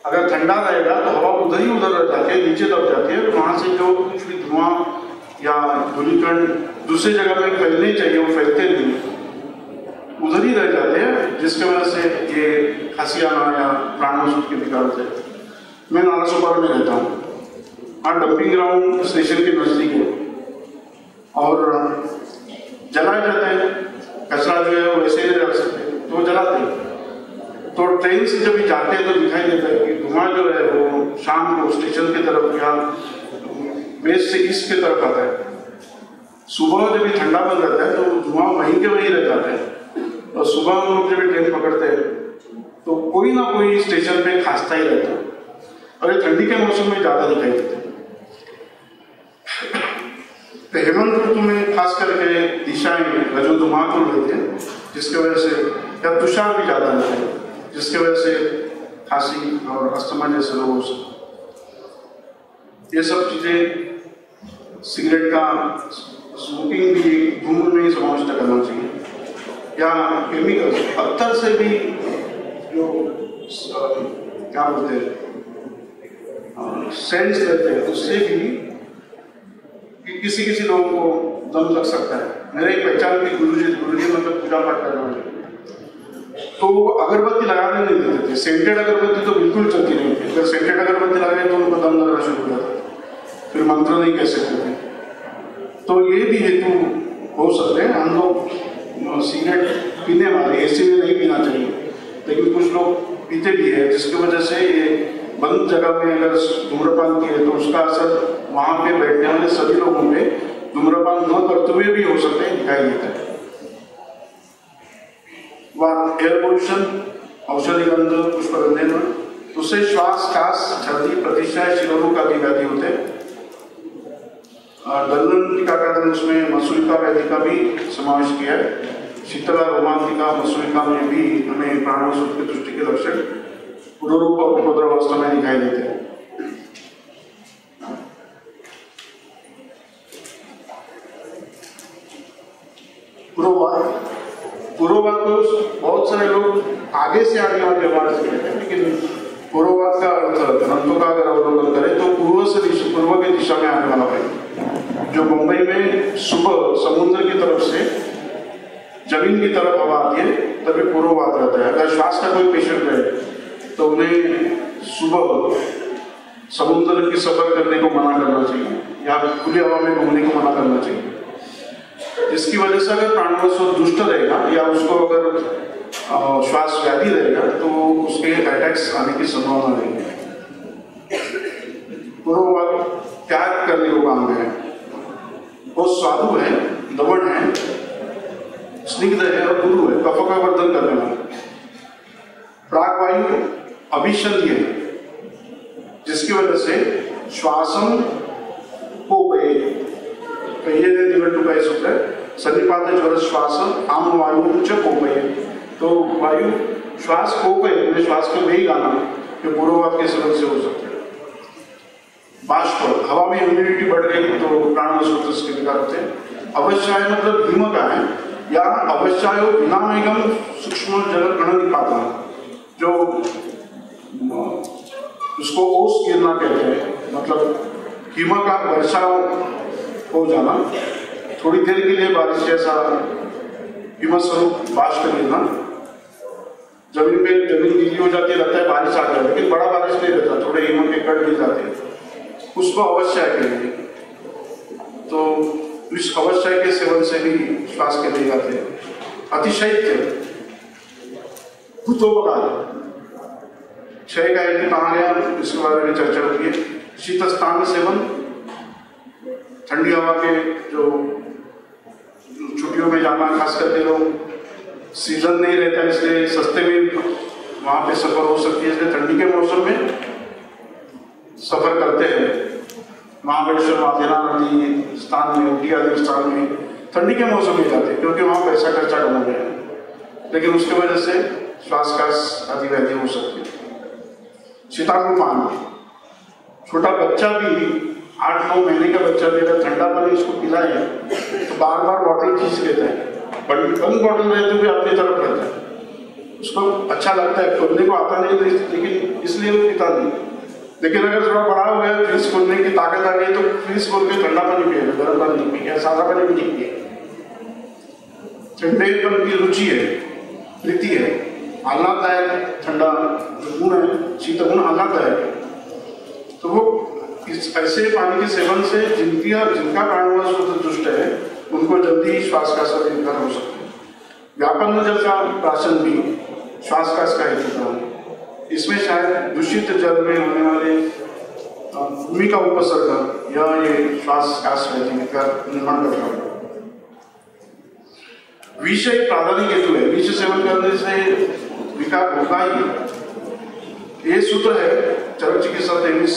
अगर ठंडा रहेगा तो हवा उधर ही उधर रह जाती है, नीचे दब जाती है, वहां से जो कुछ भी धुआं या धूलिकण दूसरी जगह में फैलने चाहिए वो फैलते नहीं, उधर ही रह जाते हैं, जिसकी वजह से ये खांसी आना या प्राणोत्सव की दिक्कत है। मैं नालासोपारा में रहता हूँ। हाँ, डंपिंग ग्राउंड स्टेशन के नज़दीक है और जलाए जाते हैं। कचरा जो है वो वैसे नहीं रख सकते तो वो जलाते हैं। तो ट्रेन से जब जाते हैं तो दिखाई देता है कि धुआं जो है वो शाम को स्टेशन की तरफ या वेस्ट से ईस्ट की तरफ आता है। सुबह जब ठंडा बन रहता है तो धुआं वहीं के वहीं रह जाता है और सुबह हम लोग जब ट्रेन पकड़ते हैं तो कोई ना कोई स्टेशन पे खांसता ही रहता है और ये ठंडी के मौसम में ज़्यादा दिखाई देता है। तो हेमंत ऋतु में खास करके दिशाएं जो धुआं को लेते हैं जिसकी वजह से या तुषार भी ज़्यादा रहते हैं जिसकी वजह से खांसी और अस्थमा जैसे रोग हो सकते। ये सब चीज़ें सिगरेट का स्मोकिंग भी धूम्र में ही समाविष्ट करना चाहिए या केमिकल्स पत्थर से भी जो क्या बोलते हैं सेंस देते हैं उससे भी किसी किसी लोगों को दम लग सकता है। मेरे एक पहचान के गुरुजी मतलब पूजा पाठ करने वाले तो अगरबत्ती लगाने नहीं देते थे। सेंटेड अगरबत्ती तो बिल्कुल चलती नहीं थी। अगर सेंटेड अगरबत्ती लगाए तो उनको दम लगना शुरू हो जाता था, फिर मंत्र नहीं कह सकते थे। तो ये भी हेतु हो सकते हैं। हम लोग सिगरेट पीने वाले ऐसे में नहीं पीना चाहिए, लेकिन कुछ लोग पीते भी है जिसकी वजह से ये बंद जगह में अगर धूम्रपान किए तो उसका असर वहाँ पे बैठने वाले सभी लोगों पे धूम्रपान न करते हुए भी हो सकते हैं, दिखाई देता है। एयर पोल्यूशन, औषधि गंध, पुष्पगंधेन, उससे श्वास, कास, छर्दी, प्रतिशय, शिरोरोग आदि व्याधि होते हैं। दलदल टीकाकरण में उसमें मसूरिका व्याधि का भी समावेश किया है। शीतला, रोमांतिका, मसूरिका में भी हमें प्राणवायु की दृष्टि के लक्षण पुरोरूप और उपद्रव अवस्था में दिखाई देते हैं। पूर्ववात को बहुत सारे लोग आगे से आने वाले व्यवहार से कहते हैं, लेकिन पूर्ववात का अर्थ ग्रंथों का अगर अवलोकन करें तो पूर्व की दिशा में आने वाला है। जो मुंबई में सुबह समुद्र की तरफ से जमीन की तरफ हवा आती है तभी पूर्ववात रहता है। अगर श्वास का कोई पेशेंट है तो उन्हें सुबह समुद्र की सफर करने को मना करना चाहिए या खुली हवा में घूमने को मना करना चाहिए। इसकी वजह से अगर प्राणवायु दुष्ट रहेगा या उसको अगर श्वास व्याधि रहेगा तो उसके अटैक्स आने की संभावना रहेगी। पूर्ववात त्याग करने को काम है, वो स्वादु है, दमन है, स्निग्ध है और गुरु है, कफ का वर्धन करने वाला। प्रागवायु अभिशल्य है जिसकी वजह से श्वासम को सन्निपात ज्वर श्वास आम वायु च कोपय। तो वायु श्वास कोपय श्वास को वही गाना जो पूर्ववात के सबब से हो सकता है। बाष्प, हवा में ह्यूमिडिटी बढ़ गई तो प्राणवायु के विकार होते हैं। अवश्याय मतलब हिम का है या अवश्यायो विनामेगम सूक्ष्म जल कण निपाता, जो उसको ओस गिरना कहते हैं, मतलब हिम का वर्षा हो जाना, थोड़ी देर के लिए बारिश जैसा हिमस्वरूप बाष्प गिरना, जमीन गीली हो जाती है, लगता है बारिश आ गया, लेकिन बड़ा बारिश नहीं रहता, थोड़े हिम के कण गिर जाते हैं, उसको अवश्य कहेंगे। तो इस अवश्य के सेवन से भी श्वास के लिए जाते हैं। अतिशैत्य, भूतोपकार, क्षय का यदि कहा गया इसके बारे में चर्चा होती है। शीत स्थान सेवन, ठंडी हवा के जो छुट्टियों में जाना, खास करके लोग सीजन नहीं रहता इसलिए सस्ते में वहाँ पे सफर हो सकती है, इसलिए ठंडी के मौसम में सफर करते हैं। महाबलेश्वर, माथेरान आदि स्थान में, ऊटी आदि स्थान में ठंडी के मौसम में जाते हैं क्योंकि वहाँ पैसा खर्चा करना है, लेकिन उसकी वजह से श्वास आदि व्याधि हो सकती है। शीतानुपान, छोटा बच्चा भी 8-9 महीने का बच्चा भी अगर ठंडा पानी उसको पिलाए तो बार बार बॉटल खींच लेता है, बंद बॉटल रहे तो भी अपनी तरफ रहता है, उसको अच्छा लगता है, खोलने को आता नहीं लेकिन इसलिए वो पिता नहीं। लेकिन अगर थोड़ा बड़ा हो गया, फ्रीज खोलने की ताकत आ गई तो फ्रीज खोल के ठंडा पानी पिएगा, गर्म पानी नहीं पिएगा, सादा पानी भी नहीं पिएगा। ठंडेपन की रुचि है, प्रीति है, आह्लाददायक ठंडा गुण है, शीत गुण आह्लाददायक। तो वो इस ऐसे पानी के सेवन से जिनका प्राणवायु शुद्ध दुष्ट है उनको जल्दी श्वास का निर्भर हो सकते हैं। व्यापन जल का प्राशन भी श्वास का हेतु था। इसमें शायद दूषित जल में होने वाले भूमि का उपसर्ग या ये श्वास का निर्माण करता है। विष एक प्राधानिक हेतु है। विष सेवन करने से विकार होगा ही। ये सूत्र है चरक चिकित्सा 143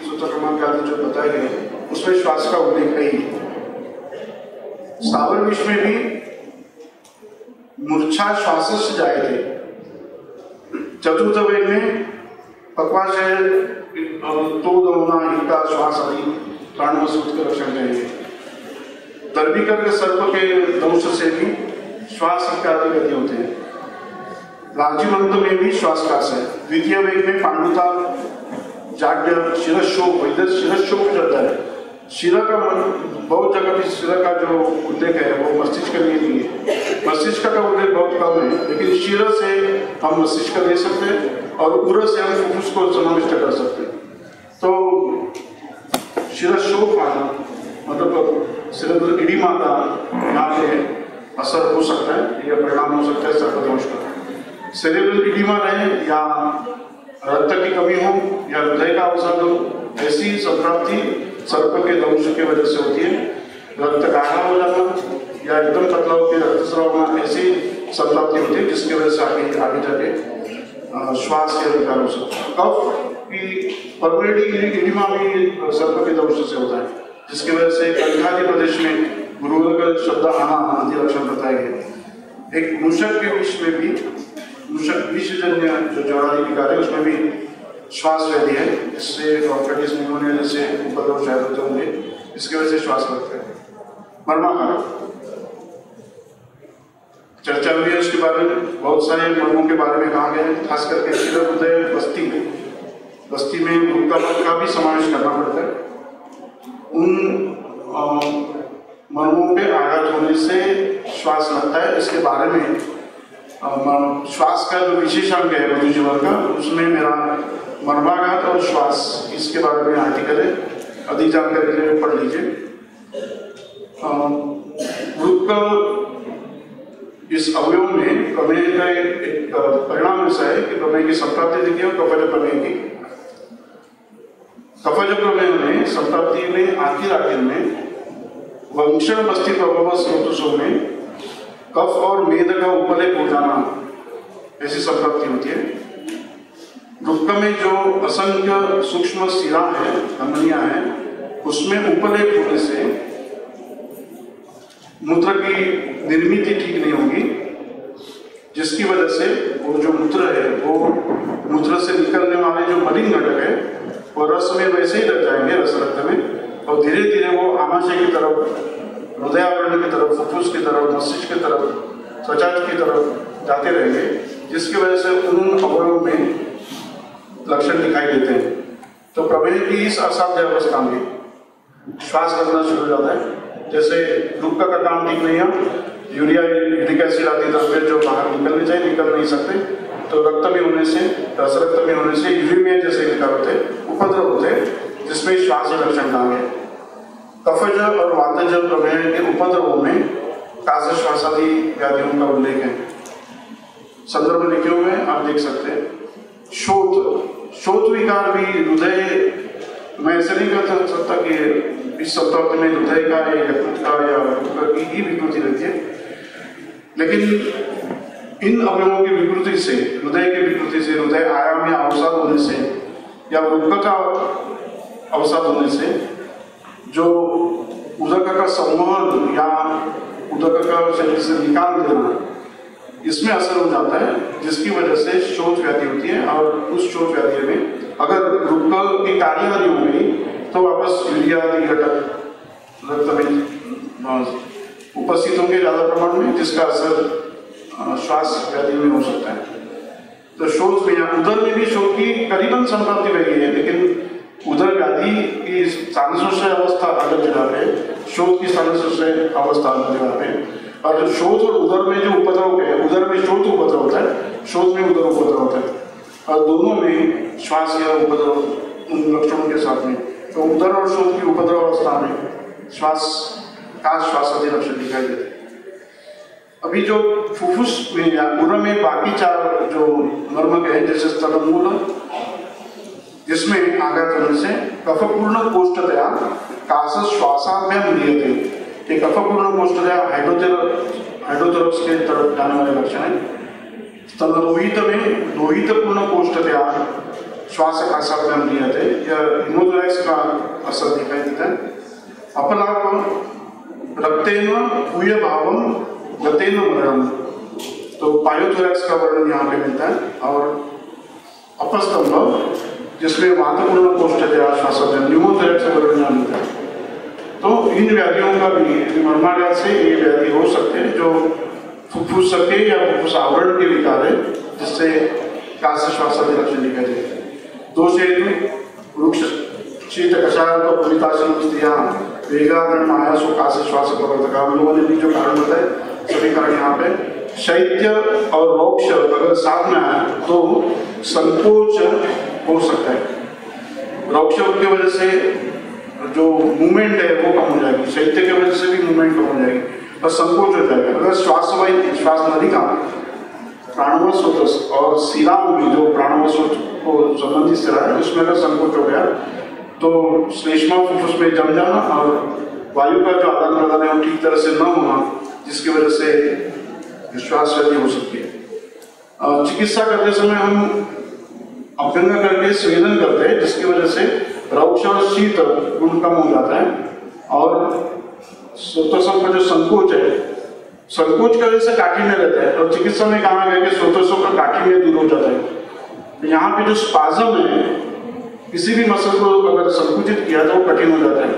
सूत्र क्रमांक आदि जो बताए गए उसमें श्वास का उल्लेख है ही। सावर विष में भी मूर्छा श्वास से जाए थे। चतुर्थ वेद में पक्वाशय तो दौना हिक्का श्वास आदि प्राणवसूत के लक्षण चाहिए। दर्भिकर के सर्प के दंश से भी श्वास इत्यादि गति होते हैं। राजीवंत में भी श्वास काश है। द्वितीय वेद में पांडुता जाड्य शिरशोक इधर शिरशोक चलता है। शिरा का बहुत जगह भी शिरा का जो उल्लेख है वो मस्तिष्क के लिए नहीं है। मस्तिष्क का उल्लेख बहुत कम है, लेकिन शिरा से हम मस्तिष्क ले सकते हैं और उर से हम फुफ्फुस को समाविष्ट कर सकते हैं। तो शिरशोक आना मतलब सिर इडिमा का यहाँ पे असर हो सकता है या परिणाम हो सकता है सर्पदोष का। सेरेब्रल इडिमा रहे या रक्त की कमी हो या हृदय का अवसाद हो, ऐसी संप्राप्ति सर्प के दंश की वजह से होती है। रक्त गाढ़ा हो जाना या एकदम पतला होकर रक्तस्राव होना ऐसी संप्राप्ति होती है जिसकी वजह से आगे जाके श्वास के विकार हो सकता है। कफ की परमेनेंट इडिमा भी सर्प के दंश से होता है, जिसकी वजह से कंठादि प्रदेश में गुरुवर्ग शब्द आना आदि लक्षण बताए गए। एक मूषक के विष में भी मूषक विषजन्य जो जवानी विकार है उसमें भी श्वास व्याधि है, जिससे ब्रोंकाइटिस निमोनिया जैसे उपद्रव शायद होते होंगे, इसकी वजह से श्वास लगता है। मर्माघात चर्चा हुई है उसके बारे में। बहुत सारे मर्मों के बारे में कहा गया है, खास करके शिर हृदय बस्ती में वृक्कापद का भी समावेश करना पड़ता है। उन मर्मों पे आघात होने से श्वास लगता है। इसके बारे में श्वास का जो विशेषांग है मधु जीवन का, उसमें मेरा मर्माघात और श्वास इसके बारे में आर्टिकल है, अधिक जानकारी के लिए पढ़ लीजिए। इस अवयव में प्रमेय का एक परिणाम ऐसा है कि प्रमेय की संप्राप्ति देखिए और कफज प्रमेय की। कफज प्रमेय में संप्राप्ति में आखिर में वंशण बस्ती प्रभाव स्रोतों में कफ और मेद का उपलेप हो जाना ऐसी संप्राप्ति होती है। वृक्क में जो असंख्य सूक्ष्म शिरा है, धमनियां हैं, उसमें उपलेप होने से मूत्र की निर्मित ठीक नहीं होगी, जिसकी वजह से वो जो मूत्र है वो मूत्र से निकलने वाले जो मलिन घटक है वो रस में वैसे ही रह जाएंगे, रस रक्त में, और धीरे धीरे वो आमाशय की तरफ, हृदयावरण की तरफ, फुफ्फुस की तरफ, मस्तिष्क की तरफ, त्वचा की तरफ जाते रहेंगे, जिसकी वजह से उन अवयवों में लक्षण दिखाई देते हैं। तो प्रमेय की इस असाध्य अवस्था में श्वास लगना शुरू हो जाता है। जैसे वृक्क का काम ठीक नहीं है, यूरिया यूरिक एसिड आदि द्रव्य जो बाहर निकलने चाहिए निकल नहीं सकते, तो रक्त में होने से, रस रक्त में होने से यूरिमिया जैसे विकार होते, उपद्रव होते, जिसमें श्वास के लक्षण कहा गया। कफज और वातज प्रमेय के उपद्रवों में काश श्वास आदि व्याधियों का उल्लेख है। संदर्भ लिखे हुए आप देख सकते हैं। शोथ विकार भी हृदय, मैं ऐसे नहीं कह सकता कि इस संप्राप्ति में हृदय का या यकृत का या की ही विकृति रहती है, लेकिन इन अवयवों की विकृति से, हृदय की विकृति से, हृदय आयाम या अवसाद होने से या वृक्क का अवसाद होने से जो उदक का संवहन या उदक का शरीर से निकाल देना, इसमें असर हो जाता है, जिसकी वजह से शोथ व्याधि होती है। और उस शोथ व्याधि में अगर वृक्क की कार्यवाही हो गई तो वापस यूरिया आदि घटक रक्त में उपस्थित होंगे ज्यादा प्रमाण में, जिसका असर श्वास व्याधि में हो सकता है। तो शोथ में, उदर में भी शोथ की करीबन संप्राप्ति रही है, लेकिन उदर व्याधि की स्थानसंशय अवस्था अलग जगह पे, शोथ की स्थानसंशय अवस्था अलग जगह पे। और जो शोथ और उदर में जो उपद्रव है, उदर में शोथ उपद्रव होता है, शोथ में उदर उपद्रव होता है। और दोनों में श्वास या उपद्रव उन लक्षणों के साथ में, तो उदर और शोथ की उपद्रव अवस्था में श्वास आदि लक्षण दिखाई देते हैं। अभी जो फुफ्फुस में या उदर में बाकी 4 जो मर्मक है, जैसे स्तनमूल, जिसमें आघात होने से कफपूर्ण कोष्ठतया कास श्वासाभ्याम लीयते, कफपूर्ण कोष्ठतया हाइड्रोथोरक्स के तरफ जाने वाले लक्षण है। स्तनलोहित में लोहितपूर्ण कोष्ठतया श्वास कासाभ्याम लीयते, यह हिमोथोरैक्स का असर दिखाई देता है। अपलाप रक्तेन पूय भावम गतेन मरणम, तो पायोथोरैक्स का वर्णन यहाँ पे मिलता है। और अपस्तंभ, जिसमें वातपूर्ण कोष्ठतया श्वासाभ्याम, न्यूमोथोरैक्स का वर्णन यहाँ मिलता है। तो इन व्याधियों का भी मर्माघात से ये व्याधि हो सकते हैं, जो फुफ्फुस के या फुफ्फुस आवरण के विकार है, जिससे कास श्वास आदि लक्षण दिखाई देते हैं। दोष हेतु वृक्ष शीत कषाय पुलितासन स्त्रियां वेगाधन आयासो कास श्वास प्रवर्तक, हम लोगों ने भी जो कारण बताए सभी कारण यहाँ पे। शैत्य और रोक्ष अगर साथ में आए तो संकोच हो सकता है। रोक्ष की वजह से जो मूवमेंट है वो कम हो जाएगी, शैत्य की वजह से भी मूवमेंट कम हो जाएगी और संकोच हो जाएगा। अगर श्वास नलिका प्राणवश स्रोत और शिराओं में जो प्राणवश स्रोत को संबंधित शिरा है उसमें अगर संकोच हो गया तो श्लेष्मा फुफ्फुस में जम जाना और वायु का जो आदान प्रदान है वो ठीक तरह से न होना, जिसकी वजह से श्वास व्याधि हो सकती है। चिकित्सा करते समय हम अभ्यंग करके स्वेदन करते हैं, जिसकी वजह से रौक्ष और शीत गुण कम हो जाता है और स्रोतों का जो संकोच है, संकोच की वजह से काठिन्य रहता है। और चिकित्सा में कहा गया कि स्रोतों का काठिन्य दूर हो जाता है। तो यहाँ पे जो स्पाजम है, किसी भी मसल को अगर संकुचित किया तो वो कठिन हो जाता है,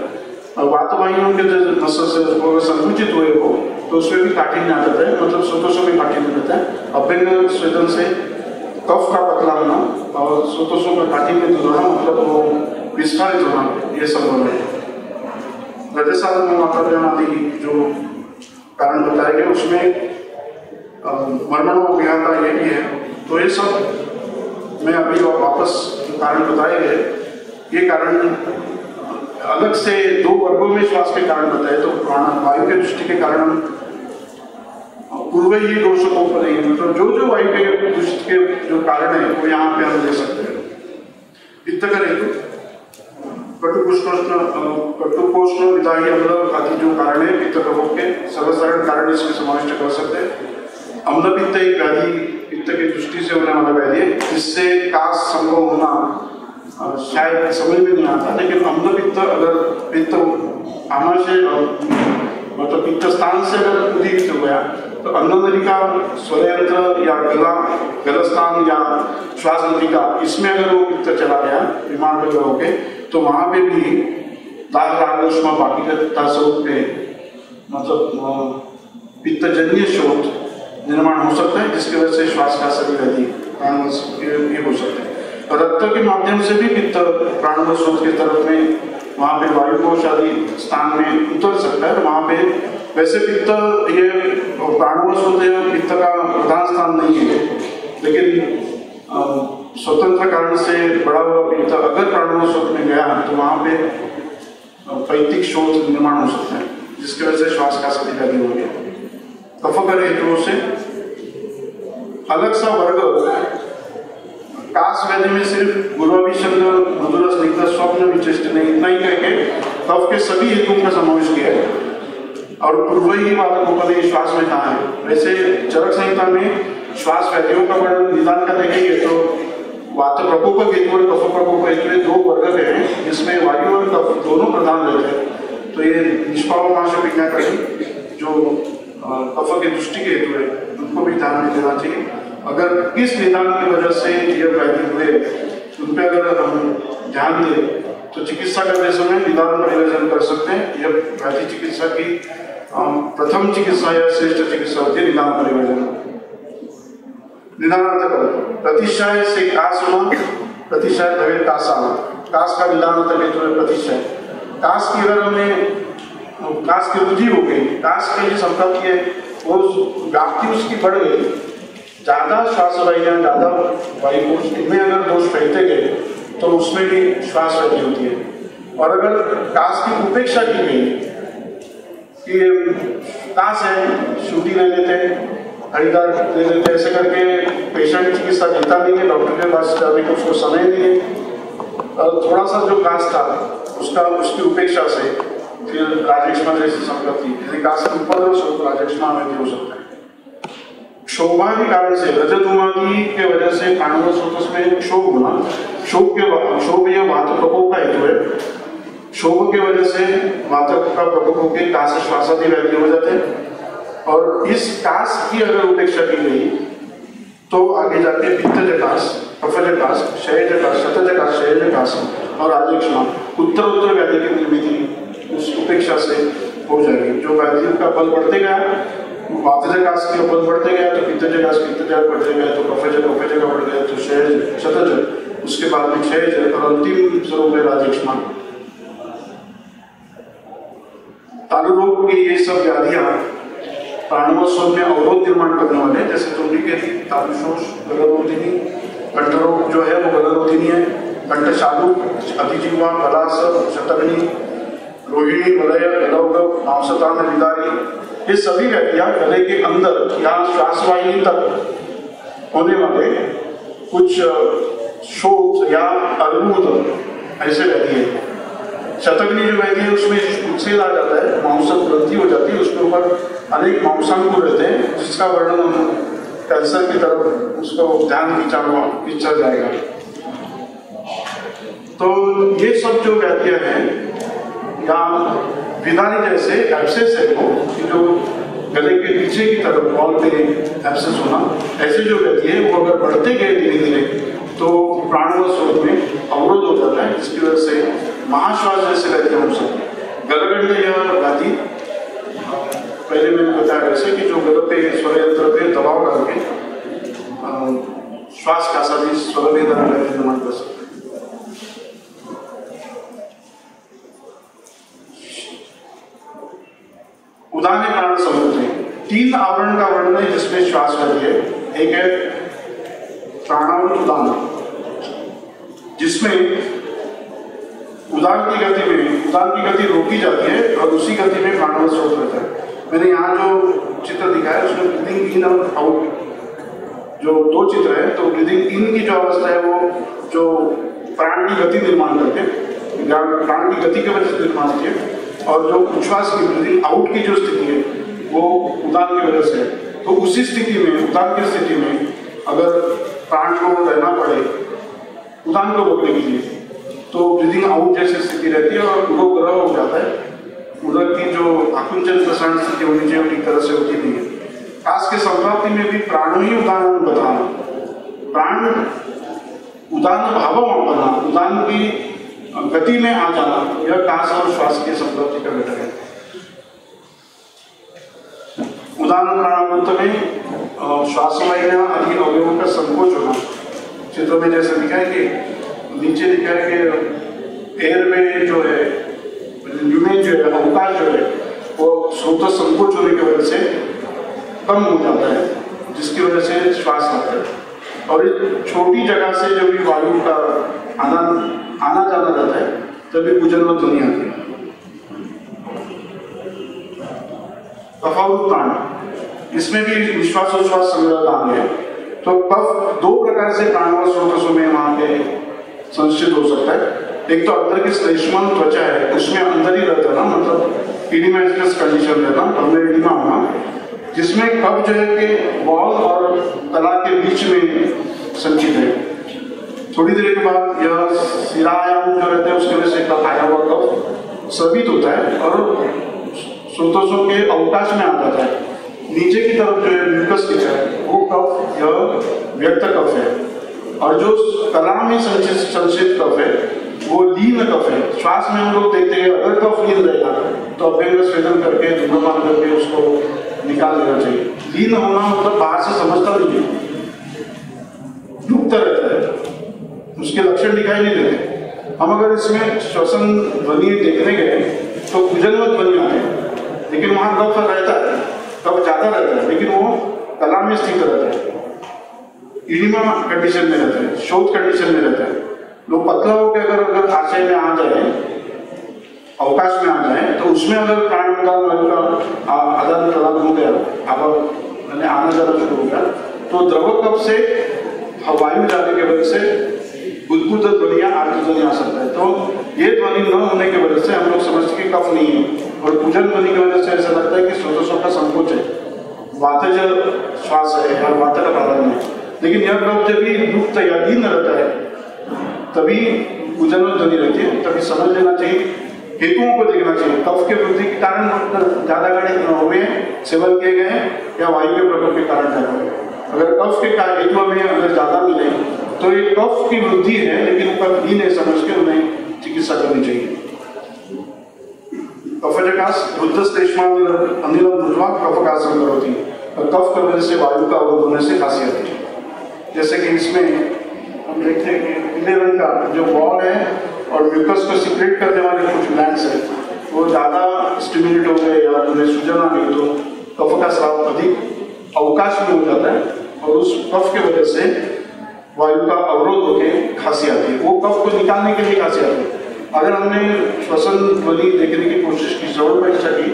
और वातवाहियों के जो मसल से अगर संकुचित हुए हो तो उसमें भी काठिन्य आ जाता है, मतलब स्रोतों में काठिन्य रहता है। अभ्यंग स्वेदन से कफ का पतला होना और स्रोतों का काठिन्य दूर होना, मतलब वो विस्तारित होना, ये संभव है। हृदय साधन में मात्रा आदि जो कारण बताए गए उसमें मर्मणों विहाता ये भी है। तो ये सब मैं अभी वापस कारण बताए गए, ये कारण अलग से 2 वर्गों में श्वास के कारण बताए। तो प्राण वायु के दृष्टि के कारण पूर्व ही दोषों पर ही, मतलब जो वायु के दृष्टि के जो कारण है वो यहाँ पे हम दे सकते हैं। पित्तकर हेतु कटुकोष्ण विदाई अम्ल आदि जो कारण है पित्त प्रकोप के, सर्वसाधारण कारण इसमें समाविष्ट कर सकते हैं। अम्ल पित्त एक व्याधि पित्त की दृष्टि से होने वाला व्याधि है, जिससे कास संभव होना शायद समझ में नहीं आता। लेकिन अम्ल पित्त अगर पित्त आमाशय मतलब पित्त स्थान से अगर उदीपित हो गया तो अन्ननलिका, स्वरयंत्र या गलस्थान या श्वास नलिका, इसमें अगर वो पित्त चला गया बीमार वगैरह होके, तो वहां पे भी दाग रागोष्मा पाकिता स्वरूप पे मतलब पित्तजन्य शोथ निर्माण हो सकता है, जिसकी वजह से श्वास का सभी व्याधि प्राणवश ये हो सकते हैं। रक्त के माध्यम से भी पित्त प्राणवश शोथ की तरफ में वहाँ पे वायुकोश आदि स्थान में उतर सकता है। वहाँ पे वैसे पित्त ये प्राणवश होते हैं, पित्त का प्रधान स्थान नहीं है, लेकिन स्वतंत्र कारण से बड़ा हुआ पित्त अगर प्राणवश शोथ में गया तो वहाँ पे पैतिक शोथ निर्माण हो सकता है, जिसकी वजह से श्वास का सभी व्याधि हो गया। कफकर हेतुओं से अलग सा वर्ग कास व्याधि में सिर्फ गुरुभिषंग मधुर स्निग्ध स्वप्न विचेष्ट नहीं, इतना ही कह के कफ के सभी हेतुओं का समावेश किया है। और पूर्व ही वातकोपदी श्वास में कहा है। वैसे चरक संहिता में श्वास व्याधियों का वर्णन निदान का देखेंगे तो वात प्रकोप हेतु और कफ प्रकोप हेतु 2 वर्ग हैं, जिसमें वायु और कफ दोनों प्रधान रहते हैं। तो ये निष्पावनाश विज्ञा करें जो कफ के दृष्टि के हेतु है, उनको भी ध्यान में देना चाहिए। अगर किस निदान की वजह से ये व्याधि हुए उन पर अगर हम ध्यान दें तो चिकित्सा करते समय निदान परिवर्जन कर सकते हैं। यह व्याधि चिकित्सा की प्रथम चिकित्सा या श्रेष्ठ चिकित्सा होती है, निदान परिवर्जन। निदानार्थ प्रतिशय से कास होना, प्रतिशय धवे कास आना, कास का निदानार्थ हेतु है प्रतिशय। कास की अगर हमें कास की वृद्धि हो गई, कास की जो संपत्ति है वो व्याप्ति उसकी बढ़ गई, ज़्यादा श्वास वाहियाँ, ज़्यादा वायुकोश, इनमें अगर दोष फैलते गए तो उसमें भी श्वास वृद्धि होती है। और अगर कास की उपेक्षा की गई कि कास है, छुट्टी ले लेते, हरिद्वार ले लेते, ऐसे करके पेशेंट चिकित्सा देता नहीं है, डॉक्टर के पास जाने को उसको समय नहीं है, और थोड़ा सा जो कास था उसकी उपेक्षा से फिर राजेक्ष्मा जैसी संपत्ति, यदि कास के उपद्रव स्वरूप राजेक्ष्मा में हो सकता है। क्षोभा के कारण से, रजतुमादि के वजह से प्राणव स्रोत में क्षोभ होना, क्षोभ यह वात प्रकोप का हेतु है। क्षोभ के वजह से वातक का प्रकोप होकर कास श्वासादि व्याधि हो जाते हैं, और इस कास की अगर उपेक्षा की गई तो आगे जाके पित्त जटास, कफ जटास, क्षय जटास, शत जटास, क्षय जटास और राजेक्ष्मा उत्तर व्याधि की निर्मिति उस उपेक्षा से हो जाएगी। जो व्याधि का बल बढ़ते गया, वात जटास के बल बढ़ते गया तो पित्त जटास बढ़ते गया, तो कफ जगह बढ़ गया, तो क्षय शतज, उसके बाद में क्षय और अंतिम स्वरूप है राजेक्ष्मा। तालु रोग की ये सब व्याधियां प्राणव स्रोत में अवरोध निर्माण करने वाले, जैसे तुमने कही तालुशोष, गलरोधिनी, कंठ रोग जो है वो गलरोधिनी है, कंठ शालू, अधिजीवा, गलास, शतग्नि, रोहिणी, वलय, गलौगव, मांसतान, विदारी, ये सभी व्याधियां गले के अंदर या श्वासवाहिनी तक होने वाले कुछ शोथ या अर्बुद ऐसे व्याधि है। शतग्नि जो व्याधि है उसमें उच्छेद आ जाता है, मांसक ग्रंथि हो जाती है, उसके ऊपर अनेक मांसांकुर रहते हैं, जिसका वर्णन कैंसर की तरफ उसको ध्यान खींचा जाएगा। तो ये सब जो व्याधियां हैं, या विदारी जैसे एब्सेस है वो, जो गले के पीछे की तरफ वॉल पे एब्सेस होना, ऐसे जो व्याधि है वो अगर बढ़ते गए धीरे धीरे तो प्राणव स्रोत में अवरोध हो जाता है, जिसकी वजह से महाश्वास जैसे व्याधि हो सकती है। गलगंड यह व्याधि पहले मैंने बताया वैसे कि जो गल पे स्वर यंत्र पे दबाव डाल के श्वास का सभी स्वर निर्माण कर सकते हैं। उदाहरण प्राण समुद्री 3 आवरण का वर्णन है जिसमें श्वास व्याधि है। एक है प्राणावरण उदान, जिसमें उदान की गति रोकी जाती है और उसी गति में प्राणव स्रोत रहता है। मैंने यहाँ जो चित्र दिखाया है उसमें ब्रीदिंग इन और आउट जो 2 चित्र है, तो ब्रीदिंग इन की जो अवस्था है वो जो प्राण की गति निर्माण करके, प्राण की गति की वजह से निर्माण होती है, और जो उच्छ्वास की ब्रीदिंग आउट की जो स्थिति है वो उदान की वजह से है। तो उसी स्थिति में, उदान की स्थिति में अगर प्राण को रहना पड़े उदान को रोकने के लिए, तो ब्रीदिंग आउट जैसी स्थिति रहती है और उदक ग्रह हो जाता है। उदक की जो आकुंचन प्रसारण स्थिति होनी चाहिए ठीक तरह से होती नहीं है। कास के संप्राप्ति में भी प्राणों ही उदान बताना, प्राण उदान भाव बना, उदान की गति में आ जाना, यह कास और श्वास की संप्राप्ति का घटक है। उदान प्राणावृत्त में श्वास वाहिनियां आदि अवयवों का संकोच होना, चित्र में जैसे दिखा है कि नीचे दिखा है कि एयर में जो है ल्यूमेन जो है, अवकाश जो है वो स्रोत संकोच होने की वजह से कम हो जाता है, जिसकी वजह से श्वास आता है। और इस छोटी जगह से जब भी वायु का आना जाना रहता है तभी गुजरवत ध्वनि आती है। कफावृत प्राण, इसमें भी निश्वास उच्छ्वास संग्रह दान है। तो कफ 2 प्रकार से प्राणव स्रोतों में वहां पे संचित हो सकता है। एक तो अंदर की श्लेष्मन त्वचा है, उसमें अंदर ही रहता है ना, मतलब इडिमेटस कंडीशन रहना, अंदर इडिमा होना, जिसमें कफ जो है कि वॉल और तला के बीच में संचित है। थोड़ी देर के बाद यह शिरायाम जो रहते हैं उसके वजह से कफ आया हुआ कफ स्रवित होता है और स्रोतों के अवकाश में आ जाता है। नीचे की तरफ जो है म्यूकस की है वो कफ यह व्यक्त कफ है, और जो तला में संचित कफ है वो लीन कफ है। श्वास में हम लोग देखते हैं अगर कफ लीन रहेगा तो अभ्यंग स्वेदन करके धूम्रपान करके उसको निकाल देना चाहिए। लीन होना मतलब बाहर से समझता नहीं है, डूबता रहता है, उसके लक्षण दिखाई नहीं देते। हम अगर इसमें श्वसन ध्वनि देखने गए तो गुजरवत ध्वनि आते हैं, लेकिन वहां कफ रहता है, कफ ज्यादा रहता है, लेकिन वो कला में स्थित रहता है। इडिमा कंडीशन में रहते हैं, शोथ कंडीशन में रहते हैं। लोग पतला होकर अगर आशय में आ जाए, अवकाश में आ जाए, तो उसमें अगर प्राण उदान वायु का आदान प्रदान हो गया, अब आना जाना शुरू हो गया, तो द्रव कप से वायु जाने की वजह से बुद्बुद ध्वनि या आर्तध्वनि आ सकता है। तो ये ध्वनि न होने की वजह से हम लोग समझते कि कफ नहीं है, और पूजन ध्वनि की वजह से ऐसा लगता है कि स्रोतों का संकोच है, वातज श्वास है या वात का प्रारंभ है। लेकिन यह कफ जब भी मुक्त या लीन रहता है तभी पूजन ध्वनि रहती है। तभी समझ लेना चाहिए, हेतुओं को देखना चाहिए। कफ के वृद्धि के कारण ज्यादा गणित हुए, सेवन किए गए या वायु के प्रकोप के कारण ज्यादा हुए। अगर कफ के हेतु में अगर ज्यादा मिले तो ये कफ की वृद्धि है, लेकिन कफ लीन है समझ के उन्हें चिकित्सा करनी चाहिए। कफजकास रुद्रश्लेष्मानिल अनिलम दुर्वा कफकासम करोति, कफ की वजह से वायु का अवरोध होने से खांसी आती है। जैसे कि इसमें हम देखते हैं कि पीले रंग का जो बॉल है और म्यूकस को सिक्रेट करने वाले कुछ ग्लैंड्स है, वो ज्यादा स्टिमुलेट हो गए या उन्हें सूजन आ गई तो कफ का स्राव अधिक अवकाश में हो जाता है, और उस कफ की वजह से वायु का अवरोध होकर खांसी आती है। वो कफ को निकालने के लिए खांसी आती है। अगर हमने श्वसन ध्वनि देखने की कोशिश की, श्रवण परीक्षा की,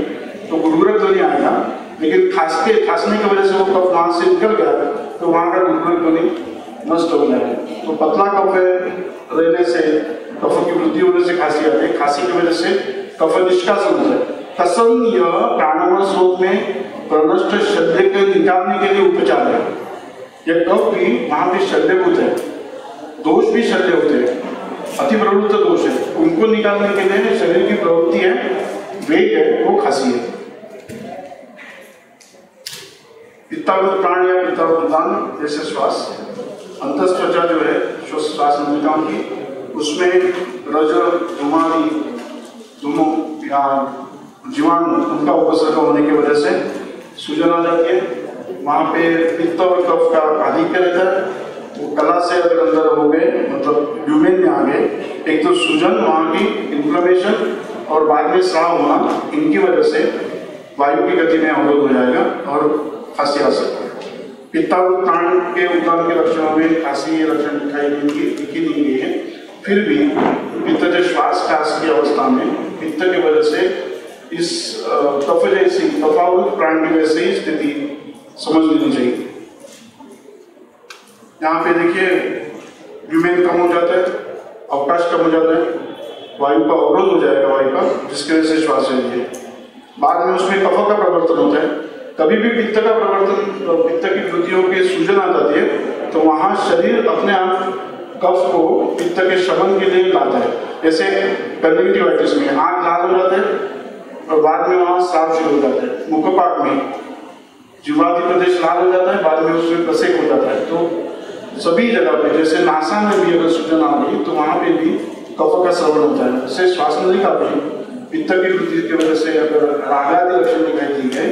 तो गुरुग्रक ध्वनि आएगा, लेकिन खांसने की वजह से वो कफ वहां से निकल गया तो वहां का गुरुग्रक ध्वनि नष्ट हो जाएगा। तो पतला कफ रहने से कफ की वृद्धि होने से खांसी आती है, खांसी की वजह से कफ निष्कासन होता है। कसन यह प्राणवायु स्रोत में प्रनष्ट शल्य को निकालने के लिए उपचार है। यह कफ भी वहां भी शल्यभूत है, दोष भी शल्य होते हैं, अति प्रवृत्त दोष है, उनको निकालने के लिए शरीर की प्रवृत्ति है, वेग है, वो खांसी है। पित्तावृत प्राण या पित्तावृत दान जैसे श्वास, अंतस्त्वचा जो है श्वास नलिकाओं की, उसमें रज धुमारी धुमो या जीवाणु उनका उपसर्ग होने की वजह से सूजन आ जाती है। वहां पे पित्त और कफ का आधिक्य रहता है। वो कला से अगर अंदर हो गए, मतलब ल्यूमेन में आ गए, एक तो सूजन, वहां की इन्फ्लेमेशन और बाद में स्राव होना, इनकी वजह से वायु की गति में अवरोध हो जाएगा और खांसी आ सकती है। पित्तावृत प्राण के उदान के लक्षणों में खांसी ये लक्षण दिखाई दिखी नहीं गई है। फिर भी पित्त जो श्वास काश की अवस्था में पित्त की वजह से इस कफ जैसी कफावृत प्राण की वजह से ही स्थिति समझ लेनी चाहिए। यहाँ पे देखिए ल्यूमेन कम हो जाता है, अवकाश कम हो जाता है, वायु का अवरोध हो जाएगा वायु का, जिसकी वजह से श्वास लेनी है। बाद में उसमें कफ का प्रवर्तन होता है। कभी भी पित्त का प्रवर्तन, पित्त की वृत्तियों की सूजन आ जाती है तो वहां शरीर अपने आप कफ को पित्त के शमन के लिए लाता है। जैसे कंजक्टिवाइटिस में आंख लाल हो जाते हैं और बाद में वहां स्राव शुरू हो जाता है। मुखपाक में जीवादि प्रदेश लाल हो जाता है, बाद में उसमें प्रसेक हो जाता है। तो सभी जगह पे, जैसे नासा में भी अगर सूजन आ गई तो वहां पे भी कफ का श्रवण होता है। जैसे श्वास नलिका पे पित्त की वृद्धि की वजह से अगर रागादि लक्षण दिखाई दी गए,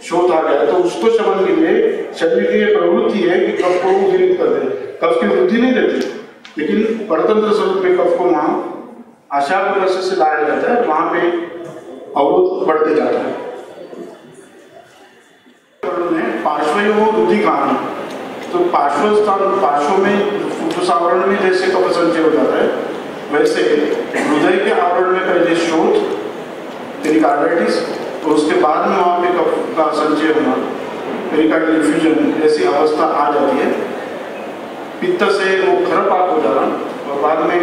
शोथ आ गया, तो उसको शमन के लिए शरीर की प्रवृत्ति है कि कफ को उद्दीपित कर दे। कफ की वृद्धि नहीं देती, लेकिन परतंत्र स्वरूप में कफ को वहां आशा प्रोसेस से लाया जाता है, वहां पे अवरोध बढ़ते जाता है। पार्श्वयों वृद्धि कारण, तो पार्श्व में फुफ्फुस आवरण में जैसे कफ संचय हो जाता है, वैसे हृदय के आवरण में पहले शोथ, पेरिकार्डाइटिस, तो उसके बाद में वहाँ पे कफ का संचय होना, पेरिकार्डियल इफ्यूजन जैसी अवस्था आ जाती है। पित्त से वो खरपाक हो जाना और बाद में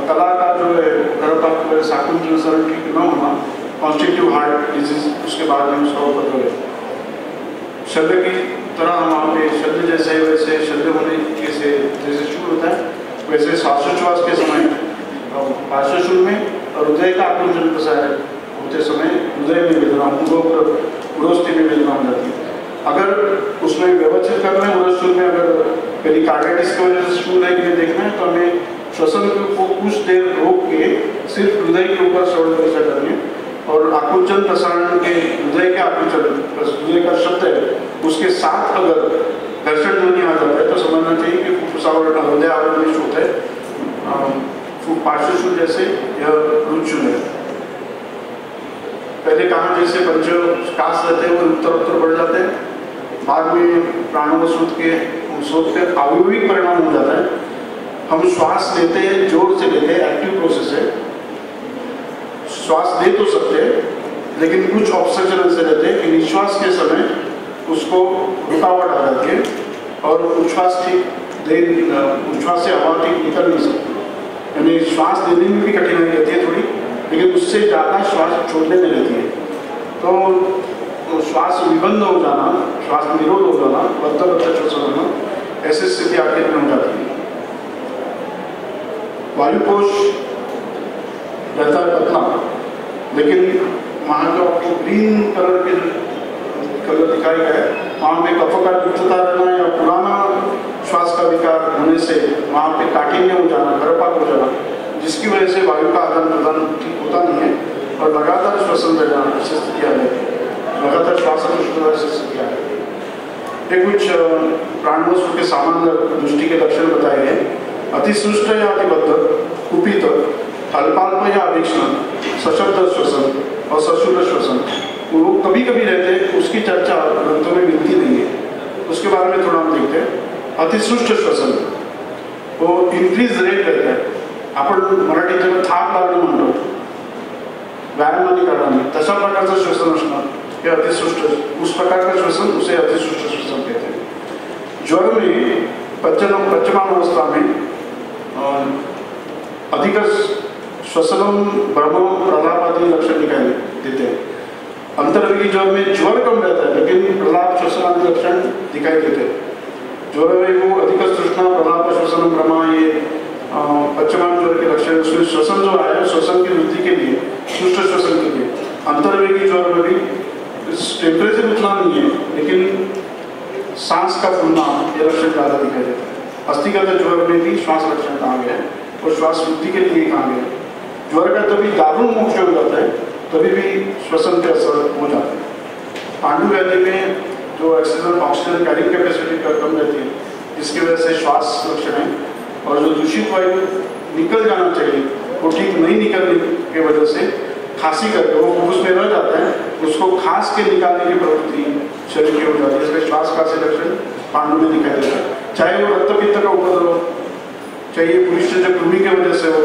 कला का जो है खरपाक साकुंजन ठीक न होना, कॉन्स्ट्रिक्टिव हार्ट डिजीज, उसके बाद में उसका उपद्रव है। शल्य की तरह वहाँ पे शल्य जैसे वैसे शल्य होने के से जैसे शुरू होता है, वैसे श्वासोच्छ्वास के समय पार्श्वशूल में और हृदय का आकुंचन प्रसार होते समय हृदय में वेदना, उरोस्थि में वेदना हो जाती है। अगर उसमें व्यवस्थित करना है उरोस्थूल में, अगर पेरिकार्डाइटिस की वजह से शूल है कि नहीं देखना है, तो हमें श्वसन को कुछ देर रोक के सिर्फ हृदय के ऊपर श्रवण परीक्षा करनी है। और आकुंचन प्रसारण के हृदय के आकुंचन, हृदय का शब्द है, उसके साथ अगर घर्षण ध्वनि आ जाता है तो समझना चाहिए कि फुफ्फुस आवरण हृदय आवरण में शोथ है, पार्श्वशूल जैसे यह रुचुल है। पहले कहा जैसे पंच काश रहते हैं वो उत्तर उत्तर बढ़ जाते हैं, बाद में प्राणों सूत्र के उसको फिर अवयविक परिणाम हो जाता है। हम श्वास लेते हैं, जोर से लेते हैं, एक्टिव प्रोसेस है, श्वास ले तो सकते हैं लेकिन कुछ ऑब्स्ट्रक्शन ऐसे रहते हैं कि निश्वास के समय उसको रुकावट आ जाती है और उच्छ्वास से हवा ठीक निकल नहीं सकती, यानी श्वास लेने में भी कठिनाई रहती है थोड़ी, लेकिन उससे ज़्यादा श्वास छोड़ने में रहती है। तो श्वास विबंध हो जाना, श्वास निरोध हो जाना, बद्ध श्वसन होना, ऐसी स्थिति आखिर में हो जाती है। वायुकोश रहता है पतला, लेकिन वहाँ जो आपको ग्रीन कलर दिखाई गया है, वहाँ पे कफ का युक्तता रहना या पुराना श्वास का विकार होने से वहाँ पे काठिन्य हो जाना, गर्भपात हो जाना, जिसकी वजह से वायु का आदान प्रदान ठीक होता नहीं है और लगातार श्वसन रहना ऐसी स्थिति आ जाती है, लगातार श्वास ऐसी स्थिति आ जाती है। ये कुछ प्राणवस्तु के सामान्य दृष्टि के लक्षण बताए गए। अतिसुष्ट या अतिबद्ध, कुपित, अल्पाल्प या अभीक्ष्ण, सशब्द श्वसन और सशुद्ध श्वसन, वो कभी कभी रहते हैं, उसकी चर्चा ग्रंथों में मिलती नहीं है, उसके बारे में थोड़ा हम देखते हैं। अतिसुष्ट श्वसन वो इंक्रीज रेट रहता है, आपण मराठीत थाप लागणं म्हणतो, व्यायामाने काढा नाही, तशा प्रकारचं श्वसन असणं हे अतिसुष्ट, उस प्रकार का श्वसन उसे अतिसुष्ट श्वसन कहते हैं। ज्वर में पच्यमान अवस्था में अधिक श्वसनम, भ्रम, प्रलाप आदि लक्षण दिखाई देते हैं। अंतर्वेगी ज्वर में ज्वर कम रहता है लेकिन प्रलाप, श्वसन आदि लक्षण दिखाई देते हैं। ज्वर में वो अधिक तृष्णा, प्रलाप, श्वसन, भ्रमा, ये पच्यमान ज्वर के लक्षण, उसमें श्वसन जो आया श्वसन की वृद्धि के लिए, सुष्ट श्वसन के लिए। अंतर्वेगी ज्वर में भी टेम्परेचर उतना नहीं है लेकिन सांस का फूलना ये लक्षण ज़्यादा दिखाई देता है। अस्थिगत ज्वर में भी श्वास लक्षण कहा गया है और श्वास वृद्धि के लिए कहा गया है। ज्वर का तभी दारुण मोक्ष हो जाता है, तभी भी श्वसन पे असर हो जाता है। पांडु व्याधि में जो ऑक्सीजन कैरिंग कैपेसिटी कम रहती है, जिसकी वजह से श्वास लक्षण है, और जो दूषित वायु निकल जाना चाहिए वो ठीक नहीं निकलने की वजह से खांसी करके वो उसमें रह जाता है, उसको खांस के निकालने की प्रवृत्ति शरीर की हो जाती है, इसलिए श्वास खांसी लक्षण पांडु में दिखाई देता है। चाहे वो रक्तपित्त का उपद्रव, चाहे पुरुष जो कृमि की वजह से हो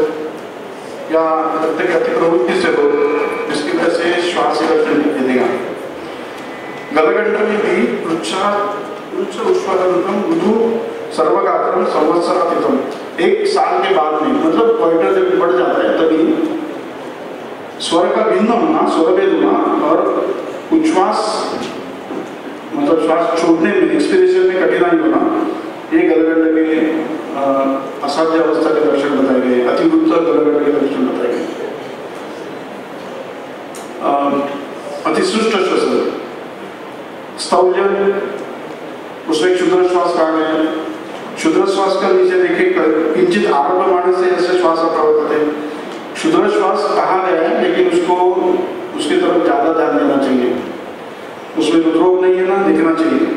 या रक्त की अति प्रवृत्ति से हो, इसकी वजह से श्वास लक्षण दिखाई देगा। गलगंड में भी उच्च उष्वादनतम मृदु सर्वगात्रम संवत्सरातीतम, 1 साल के बाद में, मतलब क्वार्टर जब बढ़ जाता है तभी स्वर का भिन्न होना, स्वरभेद होना और उच्छ्वास मतलब श्वास छोड़ने में, एक्सपीरेशन में कठिनाई होना, ये गलगंड के असाध्य अवस्था के लक्षण बताए गए, अतिवृत्त गलगंड के लक्षण बताए गए। अतिसुष्ट श्वसन, स्थौल्य, उसमें क्षुद्र श्वास कहा गया है। क्षुद्र श्वास का नीचे देखिए, किंचित आरंभमाण से ऐसे श्वास प्रवर्तते हैं। क्षुद्र श्वास कहा गया है लेकिन उसको उसकी तरफ ज्यादा ध्यान देना चाहिए, उसमें हृदरोग नहीं है ना, दिखना चाहिए।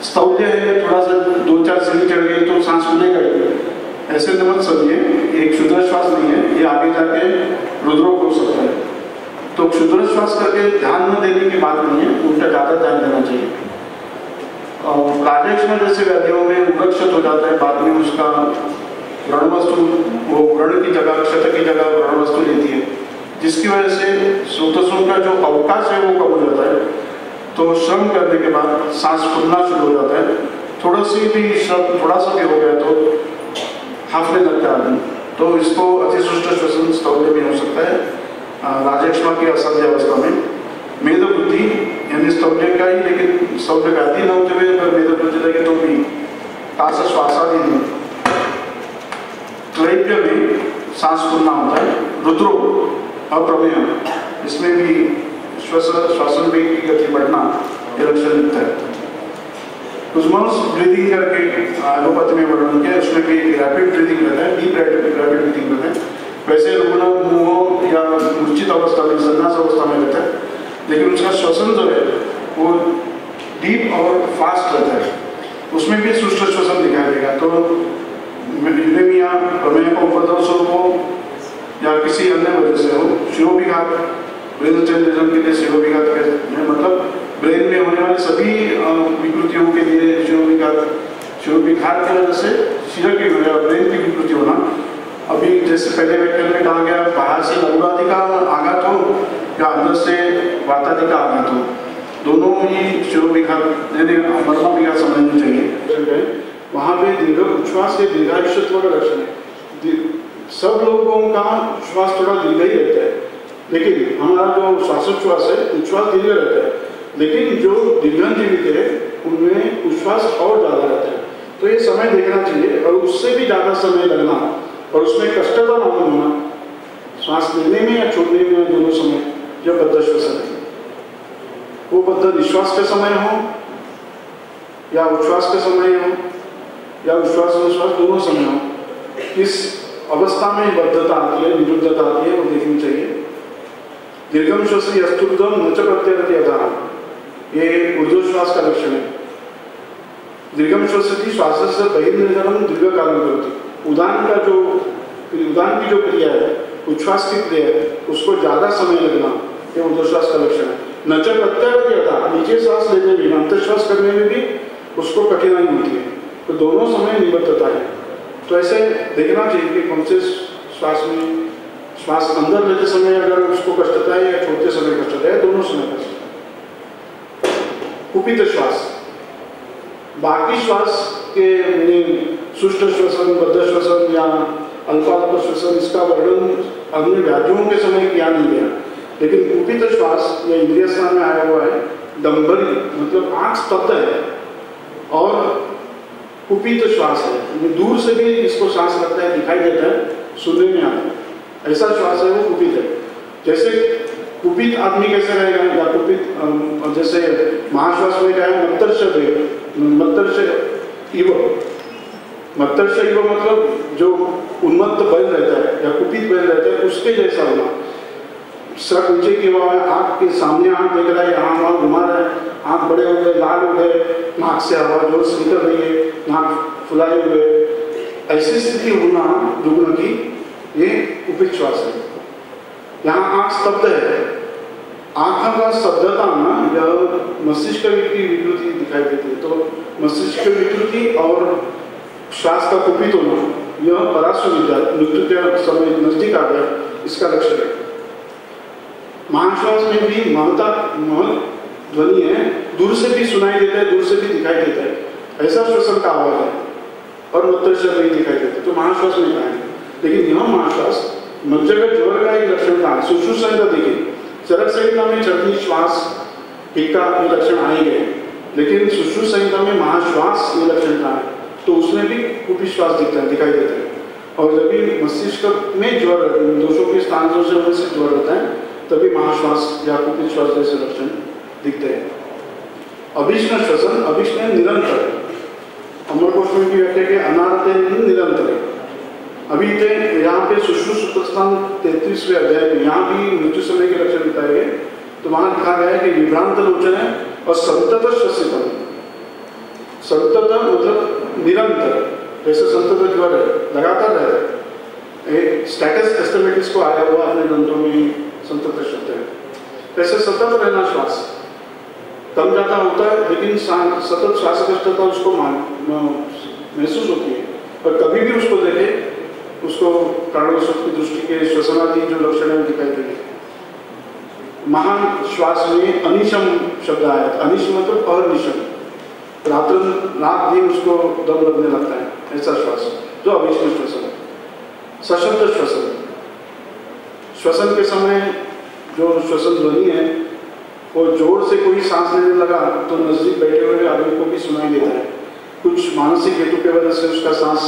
स्थौल्य है, थोड़ा सा 2-4 सीढ़ी चढ़ गई तो सांस खुलेगा ही, ऐसे न मत समझिए, ये क्षुद्र श्वास नहीं है, ये आगे जाके हृदरोग हो सकता है। तो क्षुद्र श्वास करके ध्यान न देने की बात नहीं है, उल्टा ज्यादा ध्यान देना चाहिए। और राजेक्ष्मा जैसे व्याधियों में उलक्षित हो जाता है, बाद में उसका व्रण वस्तु, वो व्रण की जगह, क्षत की जगह व्रण वस्तु लेती है, जिसकी वजह से श्रोतसों का जो अवकाश है वो कम हो जाता है। तो श्रम करने के बाद सांस फूलना शुरू हो जाता है, थोड़ा सा भी हो गया तो हाफने लगता है आदमी, तो इसको अतिसुष्ट श्वसन स्थौल्य में हो सकता है। राजेक्ष्मा की असाध्य अवस्था में मेद बुद्धि यानी स्थौल्य का ही, लेकिन स्थौल्य का अति न होते हुए अगर मेद बुद्धि लगे तो भी तास श्वासादि नहीं। क्लैप्य में सांस फूलना होता है। रुद्रो अप्रमेय, इसमें भी श्वसन वेग की गति बढ़ना ये लक्षण दिखता है। उस्मोस ब्रीदिंग करके एलोपैथी में वर्णन किया, उसमें भी रैपिड ब्रीदिंग रहता है, डीप रैपिड ब्रीदिंग रहता है। वैसे रुग्ण मुंह या मूर्छित अवस्था में, संन्यास अवस्था में रहता है, लेकिन उसका श्वसन जो है वो डीप और फास्ट रहता है, उसमें भी सुष्ट श्वसन दिखाई देगा। तो यूरेमिया, प्रमेय का उपद्रव स्वरूप हो या किसी अन्य वजह से हो, शिरोविघात, ब्रेन स्टेरिलिज्म के लिए शिरोविघात, मतलब ब्रेन में होने वाली सभी विकृतियों के लिए शिरोविघात शिरोविकार की वजह से शिर की ब्रेन की विकृति होना। अभी जैसे पहले व्याख्यान में कहा गया, बाहर से लघुवादी का आघात हो या अंदर से वातादि का आघात हो, दोनों ही शिरोविकार यानी मर्माविकार समझनी चाहिए। वहाँ पे दीर्घ उच्छ्वास के दीर्घायुष्यत्व का लक्षण है। सब लोगों का उच्छ्वास थोड़ा दीर्घ ही रहता है, लेकिन हमारा जो श्वासोच्छ्वास है उच्छ्वास दीर्घ रहता है, लेकिन जो दीर्घजीवित है उनमें उच्छ्वास और ज़्यादा रहता है। तो ये समय देखना चाहिए, और उससे भी ज़्यादा समय लगना और उसमें कष्टता मालूम होना, श्वास लेने में या छोड़ने में दोनों समय, जब बद्ध श्वसन है वो बद्ध निश्वास के समय हो या उच्छ्वास के समय हो या उच्छ्वास निश्वास दोनों समय हो, किस अवस्था में बद्धता आती है, निरुद्धता आती है, वो देखनी चाहिए। दीर्घम श्वसी अस्तुर्धम न च प्रत्ययति यथा, ये ऊर्ध्वश्वास का लक्षण है। दीर्घम श्वसति श्वास से बहिर्निर्गमन दीर्घ कालम करती, उदान की जो क्रिया है, उच्छ्वास की क्रिया है, उसको ज्यादा समय लगना, ये ऊर्ध्वश्वास का लक्षण है। न च प्रत्ययति यथा, नीचे श्वास लेने में, अंतश्वास करने में भी उसको कठिनाई होती है, तो दोनों समय निबद्धता है। तो ऐसे देखना चाहिए कि कौन से श्वास में, श्वास अंदर लेते समय अगर उसको कष्टता है या छोड़ते समय कष्टता है, दोनों समय कष्ट। कुपित श्वास, बाकी श्वास के सुष्ट श्वसन, बद्ध श्वसन या अल्प श्वसन, इसका वर्णन अन्य व्याधियों के समय किया नहीं गया, लेकिन कुपित श्वास या इंद्रिय स्थान में आया हुआ है। डम्बरी मतलब आंख स्तब्ध है और कुपित श्वास है, दूर से भी इसको सांस लगता है, दिखाई देता है, सुनने में आता है, ऐसा श्वास है वो कुपित है। जैसे कुपित आदमी कैसे रहेगा, या कुपित जैसे महाश्वास में क्या है, मत्तर्ष इव मतलब जो उन्मत्त बैल रहता है या कुपित बैल रहता है, उसके जैसा होना। सर नीचे की हुआ है, आँख के सामने आँख देख रहा है, यहाँ वहाँ घुमा रहा है, आँख बड़े हो गए, लाल हो गए, नाक से हवा जोर से निकल रही है, नाक फुलाए हुए, ऐसी स्थिति होना रुग्ण की, ये कुपित श्वास है। यहाँ आँख स्तब्ध है, आँख का स्तब्धता ना यह मस्तिष्क की विकृति दिखाई देती है। तो मस्तिष्क की विकृति और श्वास का कुपित होना, यह पराश्व विद्या मृत्यु के समय नजदीक आ गया, इसका लक्षण है। महाश्वास में भी महता ध्वनि है, दूर से भी सुनाई देता है, दूर से भी दिखाई देता है, ऐसा श्वसन का आवाज है, और मत्तर्ष नहीं दिखाई देता, तो महाश्वास में कहा है। लेकिन यह महाश्वास मज्जगत ज्वर का एक लक्षण था। सुश्रुत संहिता देखिए, चरक संहिता में चरनी श्वास हिक्का ये लक्षण आए गए, लेकिन सुश्रुत संहिता में महाश्वास ये लक्षण था, तो उसमें भी कुपित श्वास दिखाई देता है। और जब भी मस्तिष्क में ज्वर, दोषों के स्थान से ज्वर रहता है, तभी महाश्वास या कुपित श्वास जैसे लक्षण दिखते हैं। अभिष्ण श्वसन, अभिष्ण निरंतर, अमरकोश में भी व्याख्या के अनारते निरंतर। अभी यहाँ पे सुश्रुत सूत्र स्थान 33वें अध्याय में यहाँ भी मृत्यु समय के लक्षण बताए गए, तो वहां लिखा गया है कि विभ्रांत लोचन है और संतत श्वसित। संतत मतलब निरंतर, जैसे संतत ज्वर है, लगातार है, स्टैटस एस्टमेटिस को आया हुआ अपने ग्रंथों में संतत शब्द है। वैसे सतत रहना श्वास कम ज्यादा होता है, लेकिन सतत श्वास कष्टता उसको महसूस होती है, और कभी भी उसको देखे, उसको प्राणोत्सव की दृष्टि के श्वसनादि जो लक्षण है दिखाई देंगे। महान श्वास में अनिशम शब्द आया, अनिशम मतलब अनिशम, रात दिन उसको दम लगने लगता है, ऐसा श्वास जो अभिष्ण श्वसन है। सशब्द श्वसन, श्वसन के समय जो श्वसन ध्वनि है वो जोर से कोई सांस लेने लगा तो नजदीक बैठे हुए आदमी को भी सुनाई देता है। कुछ मानसिक हेतु की वजह से उसका सांस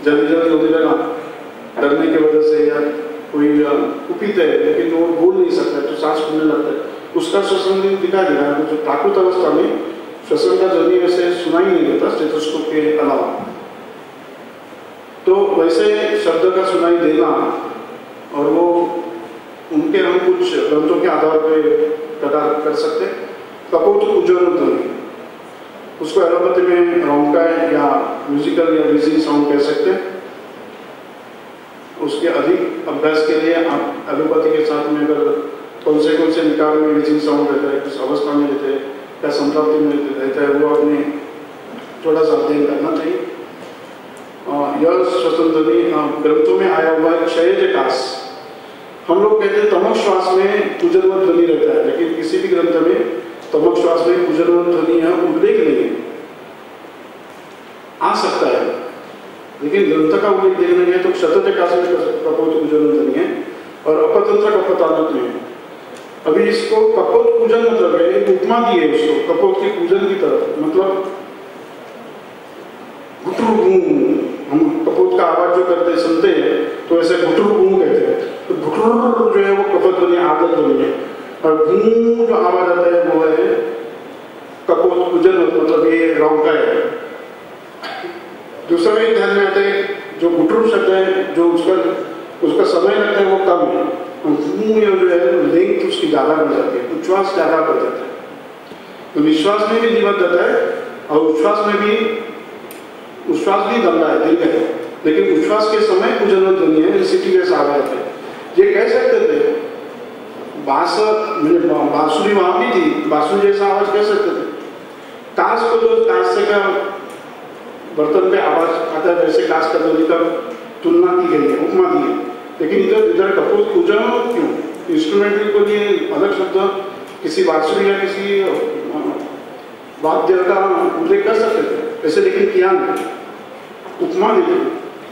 जल्दी जल्दी होने लगा, डरने की वजह से, या कोई कुपित है लेकिन वो बोल नहीं सकता तो सांस फूलने लगता है, उसका श्वसन दिखा दे रहा है। जो प्राकृत अवस्था में श्वसन का ध्वनि वैसे सुनाई नहीं देता स्टेथोस्कोप के अलावा, तो वैसे शब्द का सुनाई देना, और वो उनके हम कुछ ग्रंथों के आधार पर प्रकार कर सकते। कपोत उज्ज्वल ध्वनि, उसको एलोपैथी में रोंकाई या म्यूजिकल या विजिंग साउंड कह सकते हैं। उसके अधिक अभ्यास के लिए आप एलोपैथी के साथ में अगर कौन से निकाल में विजिंग साउंड रहता है, किस अवस्था में रहते हैं, क्या संप्राप्ति में रहता है, वो अपने थोड़ा सा अध्ययन करना चाहिए। यह श्वसन ध्वनि ग्रंथों में आया हुआ है क्षयज कास। हम लोग कहते हैं तमक श्वास में कुजनवत ध्वनि रहता है, लेकिन किसी भी ग्रंथ में तमक श्वास में कुजनवत ध्वनि यह उल्लेख नहीं है। आ सकता है, लेकिन ग्रंथ का उल्लेख देखने गए तो क्षतज कास में कपोत कुजनवत ध्वनि है और अपतंत्र कपतानत में है। अभी इसको कपोत पूजन मतलब है, एक उपमा दी है उसको कपोत के पूजन की तरफ, मतलब हम कपोत का आवाज जो करते सुनते हैं तो ऐसे घुटरू घूम कहते हैं, तो घुटरू जो है वो कपोत ध्वनि आदत ध्वनि है, और घूम जो आवाज आता है वो है कपोत पूजन, मतलब ये रौका है। दूसरा एक ध्यान में आता है जो घुटरू शब्द है, जो उसका समय लगता है वो कम है, जो है लेंथ उसकी ज्यादा बढ़ जाती है, उच्छ्वास ज्यादा बढ़ जाता है। तो निश्वास में भी निबद्ध जाता है और उच्छ्वास में भी, उच्छ्वास भी गंदा है, दिल है, लेकिन उच्छ्वास के समय कुजनवत ध्वनि है, सिटी जैसा आवाज है। ये कह सकते थे बांसुरी वहां भी थी, बांसुरी जैसा आवाज कह सकते थे। कांस को जो कांस से का बर्तन पे आवाज आता है वैसे कांस का ध्वनि का तुलना की गई है, उपमा दी है। लेकिन इधर कपोत पूजन क्यों? इंस्ट्रूमेंटल को लिए अलग शब्द किसी बांसुरी या किसी वाद्य का उल्लेख कर सकते थे वैसे, लेकिन किया नहीं, उपमा दी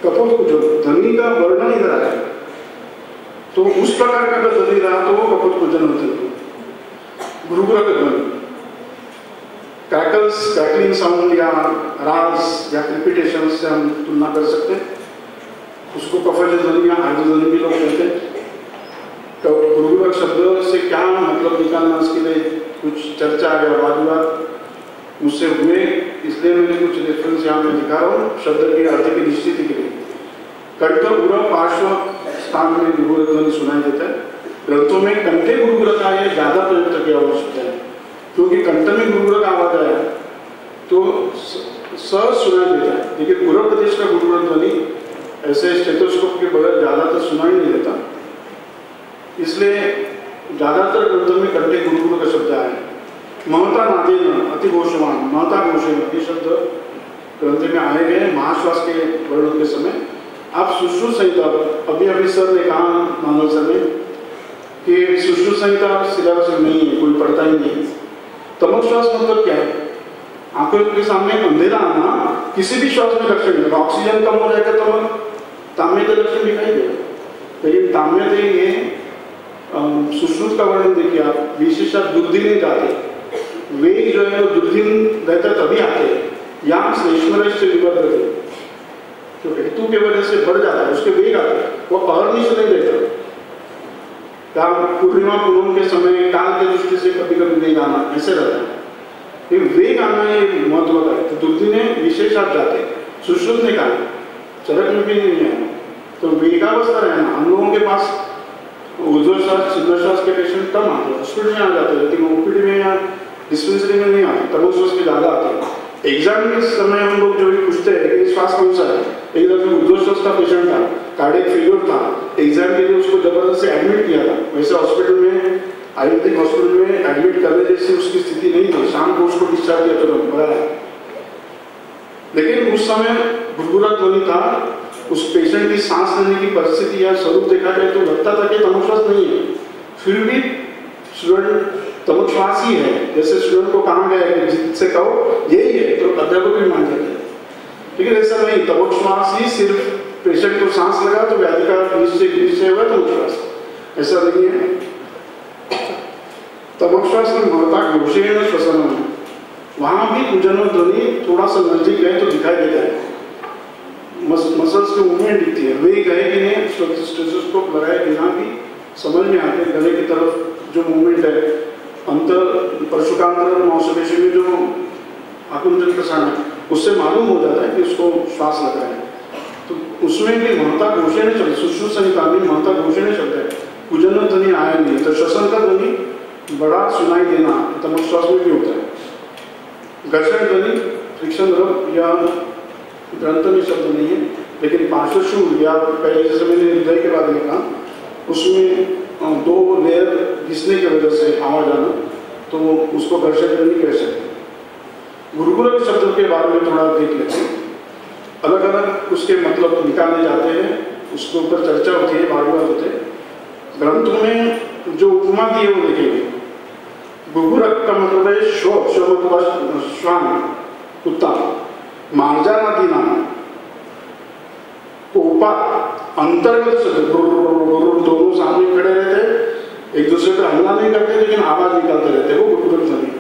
कपोत पूजन, ध्वनि का वर्णन इधर आया। तो उस प्रकार का अगर ध्वनि रहा तो वो कपोत पूजन होते हैं। गुरुग्रह का ध्वनि, क्रैकल्स, क्रैकलिंग साउंड या राज या क्रिपिटेशन से हम तुलना कर सकते हैं। उसको कफज ध्वनि या आर्द्र ध्वनि भी लोग कहते हैं। तो गुरुग्रह शब्द से क्या मतलब निकालना, उसके लिए कुछ चर्चा या वाद विवाद मुझसे हुए, इसलिए मैंने कुछ रेफरेंस यहाँ में दिखा रहा हूँ शब्द के अर्थ की निश्चिति के लिए। कंठ उरव पार्श्व स्थान में गुरुग्रह ध्वनि सुनाई देता है। ग्रंथों में कंठे गुरुग्रह का यह ज्यादा प्रयुक्त किया हुआ शब्द है, क्योंकि कंठ में गुरुग्रह का आवाज आया तो सहज सुनाई देता है, लेकिन पूर्व प्रदेश का गुरुग्रह ध्वनि ऐसे स्टेथोस्कोप के बगैर ज्यादातर सुनाई नहीं देता, इसलिए ज्यादातर ग्रंथों में कंठे गुरुग्रह का शब्द आया है। महता नादेन अति घोषवान, महता घोषेन, ये शब्द ग्रंथ में आए गए महाश्वास के वर्णन के समय। आप सुश्रुत संहिता, अभी सर ने कहा मानव सर ने कि सुश्रुत संहिता सिलेबस में नहीं है, कोई पढ़ता ही नहीं। तमक श्वास मतलब क्या है? आंखों के सामने अंधेरा आना, किसी भी श्वास में लक्षण है। ऑक्सीजन कम हो जाएगा तो ताम्य के लक्षण दिखाई देगा, लेकिन ताम्य से ये सुश्रुत का वर्णन देखिए आप, विशेषतः दुर्दिने जाते, वेग जो है वो दुर्दिन रहता तभी आते हैं, याम श्लेष्मरस से विवर्त थे, तो हेतु के वजह से बढ़ जाता है, उसके वेग आते हैं, वो अहर्निश नहीं रहता। पूर्णिमा पूनम के समय काल के दृष्टि से कभी कभी वेग आना ऐसे रहता है, लेकिन वेग आना ये महत्व का है। तो दुर्दिने विशेष आप जाते हैं, सुश्रुत ने कहा चरक में भी नहीं है, तो वेगावस्था रहना। हम लोगों के पास ऊर्ध्वश्वास छिद्रश्वास के पेशेंट कम आते हैं, हॉस्पिटल में आ जाते हैं, लेकिन ओपीडी में या डिस्पेंसरी में नहीं आते, तब श्वास के ज्यादा आते हैं। एग्जाम के समय हम लोग जो भी पूछते हैं कि श्वास कौन सा है, एक दफे ऊर्ध्वश्वास का पेशेंट था, कार्डियक फेलियर था, एग्जाम के लिए उसको जबरदस्ती एडमिट किया था। वैसे हॉस्पिटल में, आयुर्वेदिक हॉस्पिटल में एडमिट करने जैसी उसकी स्थिति नहीं थी, शाम को उसको डिस्चार्ज किया तो बड़ा, लेकिन उस समय गुरगुरा ध्वनि था। उस पेशेंट की सांस लेने की परिस्थिति या स्वरूप देखा जाए तो लगता था कि तमश्वास नहीं है, फिर भी स्टूडेंट तमश्वास ही है। जैसे स्टूडेंट को कहा गया है जिससे कहो यही है तो अध्यापक भी मान जाते हैं, लेकिन ऐसा नहीं, तमश्वास ही सिर्फ पेशेंट को सांस लगा तो व्याधि का निश्चय होगा तमश्वास, ऐसा नहीं है। तमश्वास में महता घोषेण श्वसन, वहां भी पूजन ध्वनि थोड़ा सा नजदीक गए तो दिखाई देता है, मसल्स की मूवमेंट दिखती है। वे गए कि नहीं, स्टेथोस्कोप लगाए बिना भी समझ में आते गले की तरफ जो मूवमेंट है, अंतर परशुकांतर मांसपेशी में जो आकुंचन प्रसारण है, उससे मालूम हो जाता है कि उसको श्वास लग रहा है। तो उसमें भी महता घोषे नहीं चलते, सुश्रुत संहिता में महता घोषे नहीं चलते, पूजन ध्वनि आया नहीं, तो श्वसन का ध्वनि बड़ा सुनाई देना तमश्वास में भी होता है। घर्षण ध्वनि, फ्रिक्शन रब या ग्रंथ में शब्द नहीं है, लेकिन पार्श्वशूल या पहले जैसे मैंने हृदय के बारे में कहा, उसमें दो लेयर घिसने की वजह से आवाज आना, तो उसको घर्षण ध्वनि कह सकते हैं। गुरुकुलक शब्द के बारे में थोड़ा देख लेते हैं। अलग अलग उसके मतलब निकाले जाते हैं, उसके ऊपर चर्चा होती है, वादविवाद होते हैं। ग्रंथ में जो उपमा दी है वो लिखेंगे। गुरुकुलक का मतलब है श्व मतलब श्वान, कुत्ता। मार्जा नदी नाम उपा अंतर्गत से दोनों सामने खड़े रहते, एक दूसरे पर हमला नहीं करते लेकिन आवाज निकालते रहते, वो गुरुकुलक ध्वनि।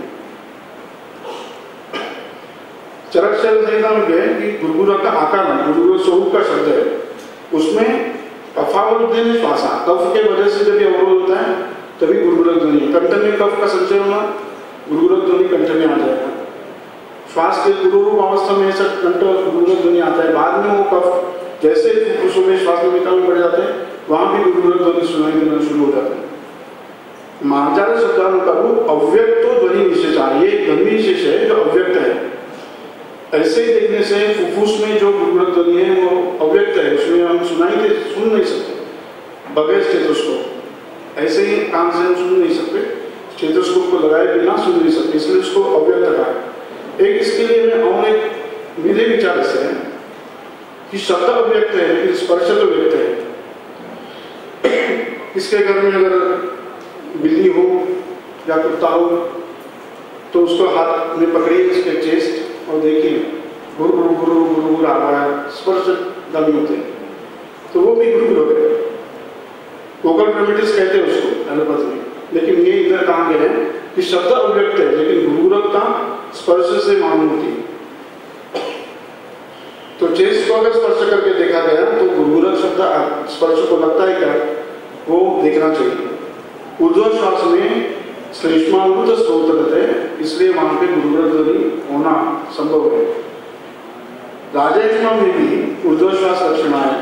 चरक संहिता में है कि गुरुकुलक का आकार है, गुरुकुलक स्वरूप का शब्द है, उसमें कफावरुद्धेन श्वासा, कफ के वजह से जब ये अवरोध होता है तभी गुरुकुलक ध्वनि। कंठ में कफ का संचय होना, गुरुकुलक ध्वनि कंठ में आ जाएगा। श्वास के गुरुरूप अवस्था में ऐसा कंठ गुरुकुलक ध्वनि आता है। बाद में वो कफ जैसे फुफ्फुसों में श्वास में निकाल पड़ जाते हैं, वहां भी गुरुकुलक ध्वनि सुनाई देना शुरू हो जाता है। मार्जाल शब्दानुरूप अव्यक्त ध्वनि विशेष, ये ध्वनि विशेष है जो अव्यक्त है। ऐसे ही देखने से फुफ्फुस में जो गुरुकुलक ध्वनि है वो अव्यक्त है, उसमें हम सुन नहीं सकते बगैर स्टेथोस्कोप। ऐसे ही कान से हम सुन नहीं सकते, स्टेथोस्कोप को लगाए बिना सुन नहीं सकते, इसलिए उसको अव्यक्त कहा। एक इसके लिए मैं और एक मेरे विचार से है कि शब्द अव्यक्त है लेकिन स्पर्श तो व्यक्त है। इसके घर में अगर बिल्ली हो या कुत्ता हो तो उसको हाथ में पकड़िए इसके चेस्ट और देखिए गुरु गुरु गुरु गुरु गुरु आ रहा है, स्पर्श ध्वनि होते हैं, तो वो भी गुरुकुलक है। वोकल प्रिमिटिव्स कहते हैं उसको एलोपैथी में, लेकिन ये इधर कहा गया है कि शब्द अव्यक्त है लेकिन गुरुकुलक का स्पर्श से मालूम होती है। तो चेस्ट को अगर स्पर्श करके देखा गया तो गुरुकुलक शब्द स्पर्श को लगता है क्या, वो देखना चाहिए। ऊर्ध्व श्वास में श्लेष्मावृत स्रोत रहते हैं, इसलिए वहां पे गुरुकुलक ध्वनि होना संभव है। राजयक्ष्मा में भी ऊर्ध्व श्वास लक्षण है,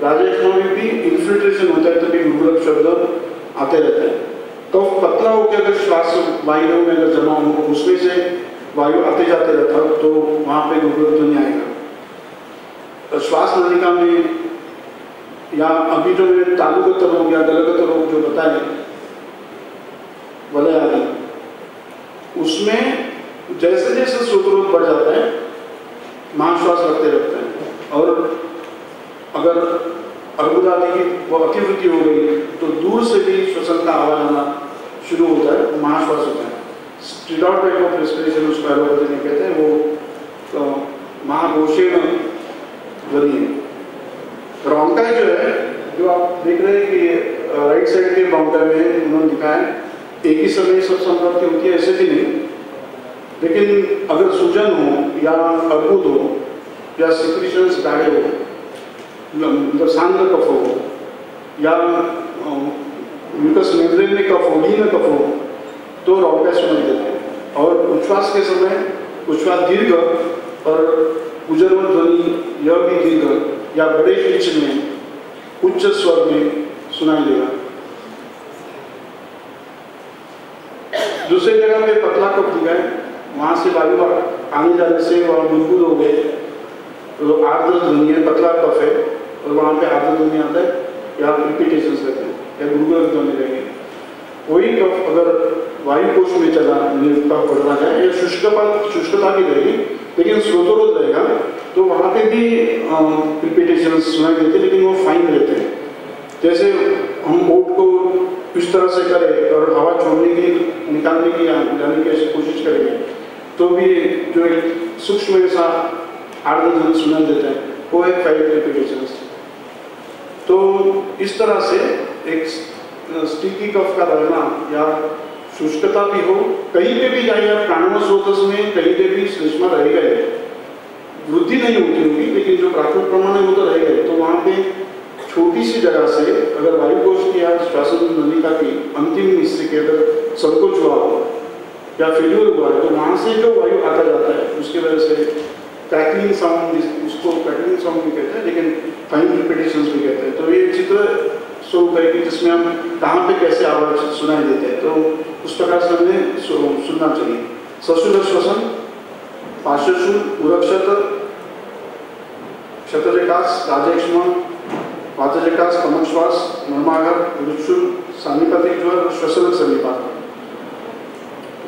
राजयक्ष्मा में भी इन्फिल्ट्रेशन होता है तभी गुरुकुलक शब्द आते रहते हैं। तो पतला होकर अगर श्वास वायु में अगर जमा हो, उसमें से वायु आते जाते रहता तो वहां पे गुरुकुलक ध्वनि आएगा। तो श्वास नलिका में या अभी जो मैंने तालुगत रोग या गलगत रोग जो बताए वलय आदि, उसमें जैसे जैसे श्रोतरोध बढ़ जाता है महाश्वास लगते रहते हैं, और अगर अर्बुद आदि की वो अतिवृत्ति हो गई तो दूर से भी श्वसन का आवाज आना शुरू होता है, महाश्वास होता है। स्टीरॉइड टाइप ऑफ रेस्पिरेशन उसको एलोपैथी में कहते हैं, वो महाघोषेण ध्वनि है। ब्रोंकाई जो है, जो आप देख रहे हैं कि राइट साइड के ब्रोंकाई में उन्होंने लिखा है एक ही समय सब संपत्ति होती है, ऐसे भी नहीं, लेकिन अगर सूजन हो या अर्बुद हो या सिक्रीशंस गाढ़े हो, मतलब सांद्र कफ हो या म्यूकस मेम्ब्रेन में कफ हो, लीन कफ हो, तो ब्रोंकाई सुनाई देते हैं। और उच्छ्वास के समय उच्छ्वास दीर्घ और उजर्व ध्वनि यह भी दीर्घ या बड़े पिच में उच्च स्वर में सुनाई देगा। दूसरी जगह पे पतला कफ दिया है, वहां से वायु आने जाने से वहां बुलबुल हो गए तो आर्द्र ध्वनि है, पतला कफ है और वहां पे आर्द्र ध्वनि आता है या रिपीटेशंस रहते हैं या गुरुकुलक ध्वनि रहेंगे। वही कफ अगर वायु कोश में चला कफ बढ़ना जाए या शुष्कता की रहेगी लेकिन स्रोतरोध रहेगा तो वहां पे भी रिपीटेशंस सुनाई देते हैं, लेकिन वो फाइन रहते हैं। जैसे हम ओट को इस तरह से करें और हवा छोड़ने की निकालने की जाने की कोशिश करेंगे तो भी जो एक सूक्ष्म ऐसा आर्द्र ध्वनि सुनाई देता है, वो है 5 रिपीटेशंस। तो इस तरह से एक स्टिकी कफ का रहना या शुष्कता भी हो, कहीं पे भी जाइए आप प्राणोस्रोतस में कहीं पे भी श्लेष्मा रहेगा ही, वृद्धि नहीं होती होगी लेकिन जो प्राथमिक प्रमाण है वो तो रहेगा। तो वहां पे छोटी सी जगह से अगर वायुकोश की या श्वासन नलिका की अंतिम हिस्से के अगर संकोच हुआ हो या फेल्यूर हुआ है तो वहां से जो वायु आता जाता है उसकी वजह से क्रैकलिंग साउंड, उसको क्रैकलिंग साउंड भी कहते हैं लेकिन फाइन रिपीटेशंस भी कहते हैं। तो ये चित्र स्वरूप है कि जिसमें हम कहाँ पे कैसे आवाज सुनाई देते हैं, तो उस प्रकार से हमें सुनना चाहिए। सशुल श्वसन, पार्श्वशूल, उरक्षत, क्षतरेखास, राजयक्ष्मा, वातजकास, कमलश्वास, मर्माघात, गुरुशूल, सान्निपातिक ज्वर, श्वसन सन्निपात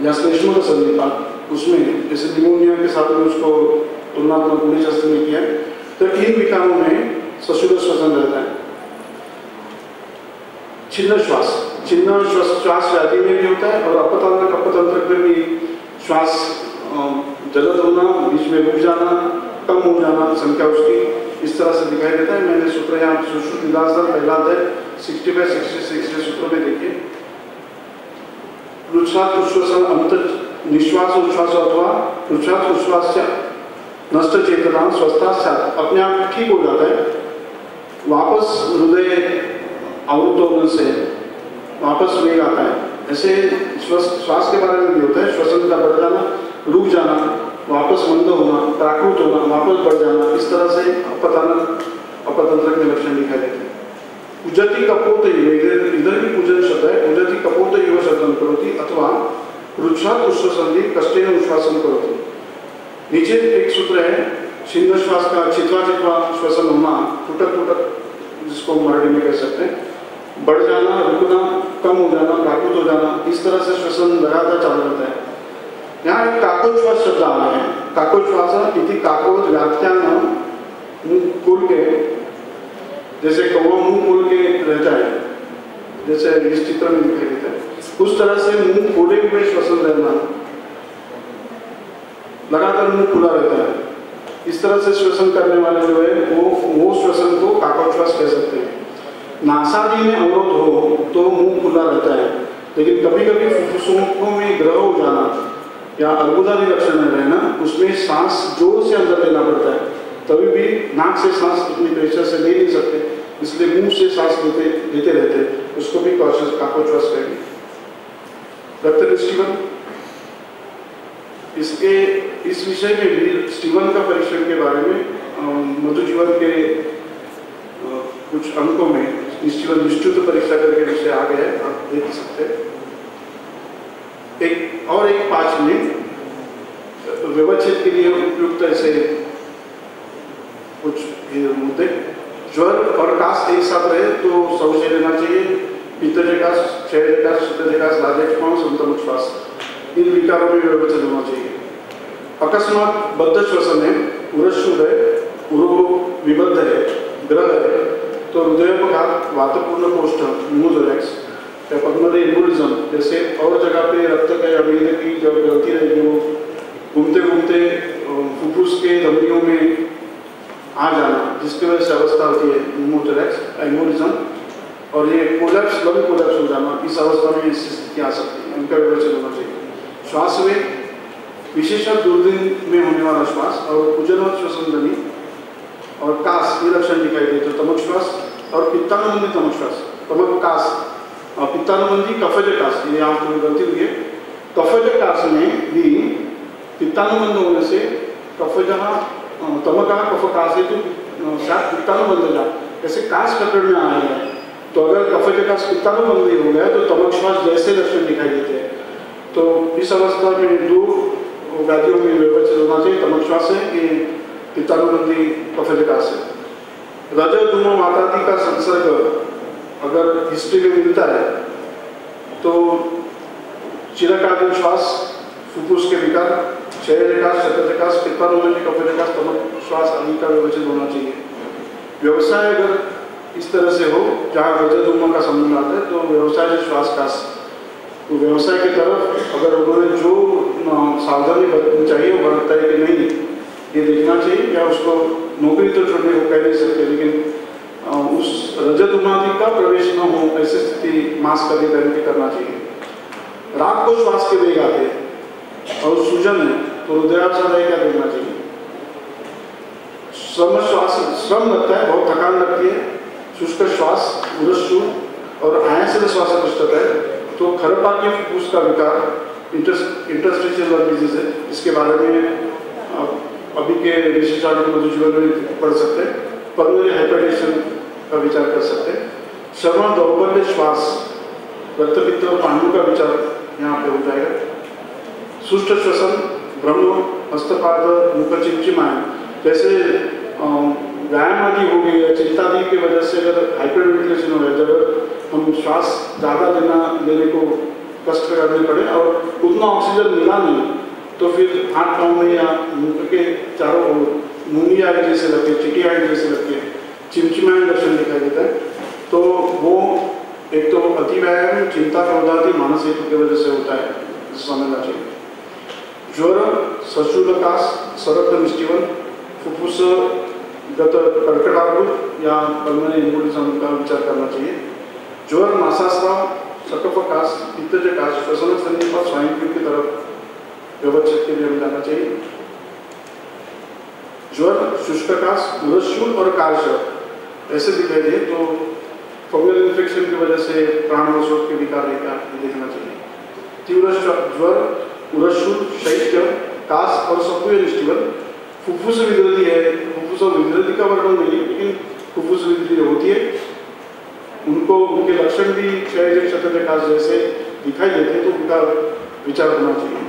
या श्लेष्म सन्निपात, उसमें जैसे निमोनिया के साथ में उसको तुलनात्मक गुणशास्त्र में किया है, तो इन विकारों में सशुद्ध श्वसन रहता है। छिन्न श्वास व्याधि में भी होता है और अपतंत्र में भी श्वास जलद होना, बीच में रुक जाना, कम हो जाना, संख्या उसकी इस तरह से दिखाई देता है। मैंने सूत्र यहाँ सुश्रुत निदान पहला अध्याय 65-66 सूत्र में देखिए, पृच्छात उच्छ्वासन अंत निश्वास उच्छ्वास अथवा पृच्छात उच्छ्वास नष्ट चेतना स्वस्थात अपने आप ठीक हो जाता है। वापस हृदय आवृत होने से वापस वेग आता है। ऐसे श्वास के बारे में भी होता है, श्वसन का बढ़ जाना, रुक जाना, वापस मंद होना, प्राकृत होना, वापस बढ़ जाना, इस तरह से अपतंत्र के लक्षण दिखाई देते हैं। उजति कपोत इधर भी पूजन शब्द है, उजति कपोत इव शब्दं करोति अथवा पृच्छात उच्छ्वसन्ति कष्टेन उच्छ्वासं करोति। नीचे एक सूत्र है, छिन्न श्वास का छित्वा श्वसन होना, टूटक जिसको मराठी में कह सकते हैं, बढ़ जाना, रुकना, कम हो जाना, प्राकृत हो जाना, इस तरह से श्वसन लगातार चालू रहता है। यहाँ एक काकोश्वास शब्द आ रहे हैं, काकोश्वास इति काकोज व्याख्यान मुंह खोल के, जैसे कौवा मुंह खोल के रहता है, जैसे इस चित्र में दिखाई देता है, उस तरह से मुंह खोले हुए श्वसन रहना, लगातार मुंह खुला रहता है। इस तरह से श्वसन करने वाले जो है वो श्वसन को काकोश्वास कह सकते हैं। नासादी में अवरोध हो तो मुंह खुला रहता है, लेकिन कभी कभी फुफ्फुसों में ग्रह हो जाना या अर्बुदादी लक्षण रहना, उसमें सांस जोर से अंदर लेना पड़ता है, तभी भी नाक से सांस इतनी प्रेशर से ले नहीं सकते, इसलिए मुंह से सांस लेते रहते, उसको भी काकोश्वास कहेंगे। डॉक्टर स्टीवन इसके इस विषय में भी स्टीवन का परीक्षण के बारे में मधुजीवन के कुछ अंकों में स्टीवन विस्तृत परीक्षा करके विषय आ गए, आप देख सकते हैं। एक 5 मिनट व्यवच्छेद के लिए उपयुक्त ऐसे कुछ मुद्दे। ज्वर और काश एक साथ रहे तो संशय लेना चाहिए। पित्तजकाश, क्षयजकाश, शीतजकाश, लाजकाश, संतमुख श्वास, इन विकारों में व्यवच्छेद होना चाहिए। अकस्मात बद्ध श्वसन है, उरस्सुर है, उरो विबद्ध है, ग्रह है, तो हृदयोपघात, वातपूर्ण कोष्ठ, न्यूमोथोरैक्स या पल्मोनरी एम्बोलिज्म जैसे और जगह पे रक्त का या वेग की जो गलती रहेगी वो घूमते घूमते फुफ्फुस के धमनियों में आ जाना, जिसकी वजह से अवस्था होती है न्यूमोथोरैक्स, एम्बोलिज्म, और ये कोलैप्स, लंग कोलैप्स हो जाना, इस अवस्था में इससे स्थिति आ सकती है, इनका विवेचन होना चाहिए। श्वास में विशेषतः दुर्दिन में होने वाला श्वास और पूजन और श्वसन ध्वनि और काश, ये लक्षण दिखाई देते हैं। तमक श्वास और पित्तानुबंधी तमक श्वास, तमक काश और पित्तानुबंधी कफज काश, ये आपको गलती हुई है। कफज काश में भी पित्तानुबंध होने से कफजः तमका कफ काश है तो शायद पित्तानुबंध जा, ऐसे काश ककड़ में आया है, तो अगर कफज काश पित्तानुबंधी हो गया तो तमक श्वास जैसे लक्षण दिखाई देते हैं। तो इस अवस्था में 2 व्याधियों में व्यवस्थित होना चाहिए, तमक श्वास है कि पित्तानुबंधी कफजकाश है। हृदय धूम वातादि का संसर्ग अगर हिस्ट्री में मिलता है तो चिरकालीन श्वास, फुफ्फुस के विकार, क्षयजकाश, शतजकाश, पित्तानुबंधी कफजकाश, तमक श्वास आदि का व्यवस्थित होना चाहिए। व्यवसाय अगर इस तरह से हो जहाँ हृदय धूम का संबंध आता है तो व्यवसाय से श्वास काश, तो व्यवसाय की तरफ अगर उन्होंने जो सावधानी बरतनी चाहिए वो बरतता है कि नहीं, ये देखना चाहिए। या उसको नौकरी तो छोड़ने को कह नहीं सकते, लेकिन उस रजत उन्मादी का प्रवेश न हो ऐसी स्थिति मास्क आदि पहन के करना चाहिए। रात को श्वास के वेग आते हैं और सूजन है तो हृदयाचार्य क्या देखना चाहिए। श्रम लगता है, बहुत थकान लगती है, शुष्क श्वास, उरस्सु और आयास श्वास कष्टता है तो खरपा के फुफ्फुस का विकार, इंटरस्टिशियल लंग डिजीज है, इसके बारे में अभी के विशेषज्ञ मधुजीवन में पढ़ सकते हैं। पल्मोनरी हाइपरटेंशन का विचार कर सकते हैं। श्रवण, दौर्बल्य, श्वास, रक्तपित्त और पांडु का विचार यहाँ पे हो जाएगा। सुष्ट श्वसन, भ्रम, हस्तपाद, मुख चिमचिमाएं, जैसे व्यायाम आदि हो गई या चिंता आदि की वजह से अगर हाइपरवेंटिलेशन हो गया, जब हम श्वास ज़्यादा लेने को कष्ट करने पड़े और उतना ऑक्सीजन मिला नहीं तो फिर हाथ पाँव में या मुंह के चारों ओर मूंगी आगे जैसे लगते, चिटी आगे जैसे लगते, चिमचिमाए लक्षण दिखाई देता है। तो वो एक तो अति व्यायाम, चिंता, क्रोधादि मानसिक की वजह से होता है, समझना चाहिए। ज्वर, सशुलकाश, सरब्ध निष्ठीवन, फुफ्फुस गत कर्कटार्बुद या पल्मोनरी एम्बोलिज्म का विचार करना चाहिए। ज्वर, नासास्राव, सकफकाश, पित्तजकाश, श्वसन संधिपात, स्वाइन फ्लू की तरफ व्यवस्थित के लिए जाना चाहिए। ज्वर, शुष्ककाश, उरशूल और कार्श ऐसे दिखाई दे तो फंगल इन्फेक्शन की वजह से प्राणवशोथ के विकार है क्या, ये देखना चाहिए। तीव्र ज्वर, उरशूल, शैत्य, काश और सपुय निष्ठीवन, फुफ्फुस विकृति है, फुफ्फुस और विकृति का वर्णन नहीं है, लेकिन फुफ्फुस विकृति होती है, उनको उनके लक्षण भी क्षय क्षतकाश जैसे दिखाई देते हैं, तो उनका विचार करना चाहिए।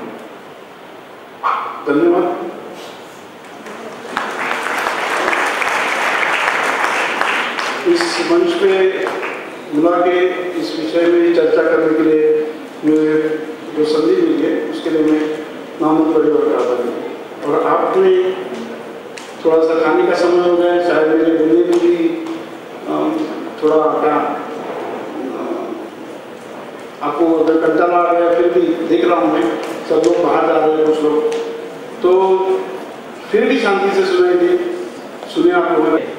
धन्यवाद। इस मंच पे बुला के इस विषय में चर्चा करने के लिए मुझे जो संधि मिली है उसके लिए मैं नाम परिवार का आभारी हूँ। और आपने थोड़ा सा खाने का समय हो गया, शायद मेरे बोलने में भी थोड़ा क्या आपको अगर कंटाला आ गया, फिर भी देख रहा हूँ मैं सब लोग बाहर जा रहे हैं, कुछ लोग तो फिर भी शांति से सुनेंगे, सुने आप लोगों ने।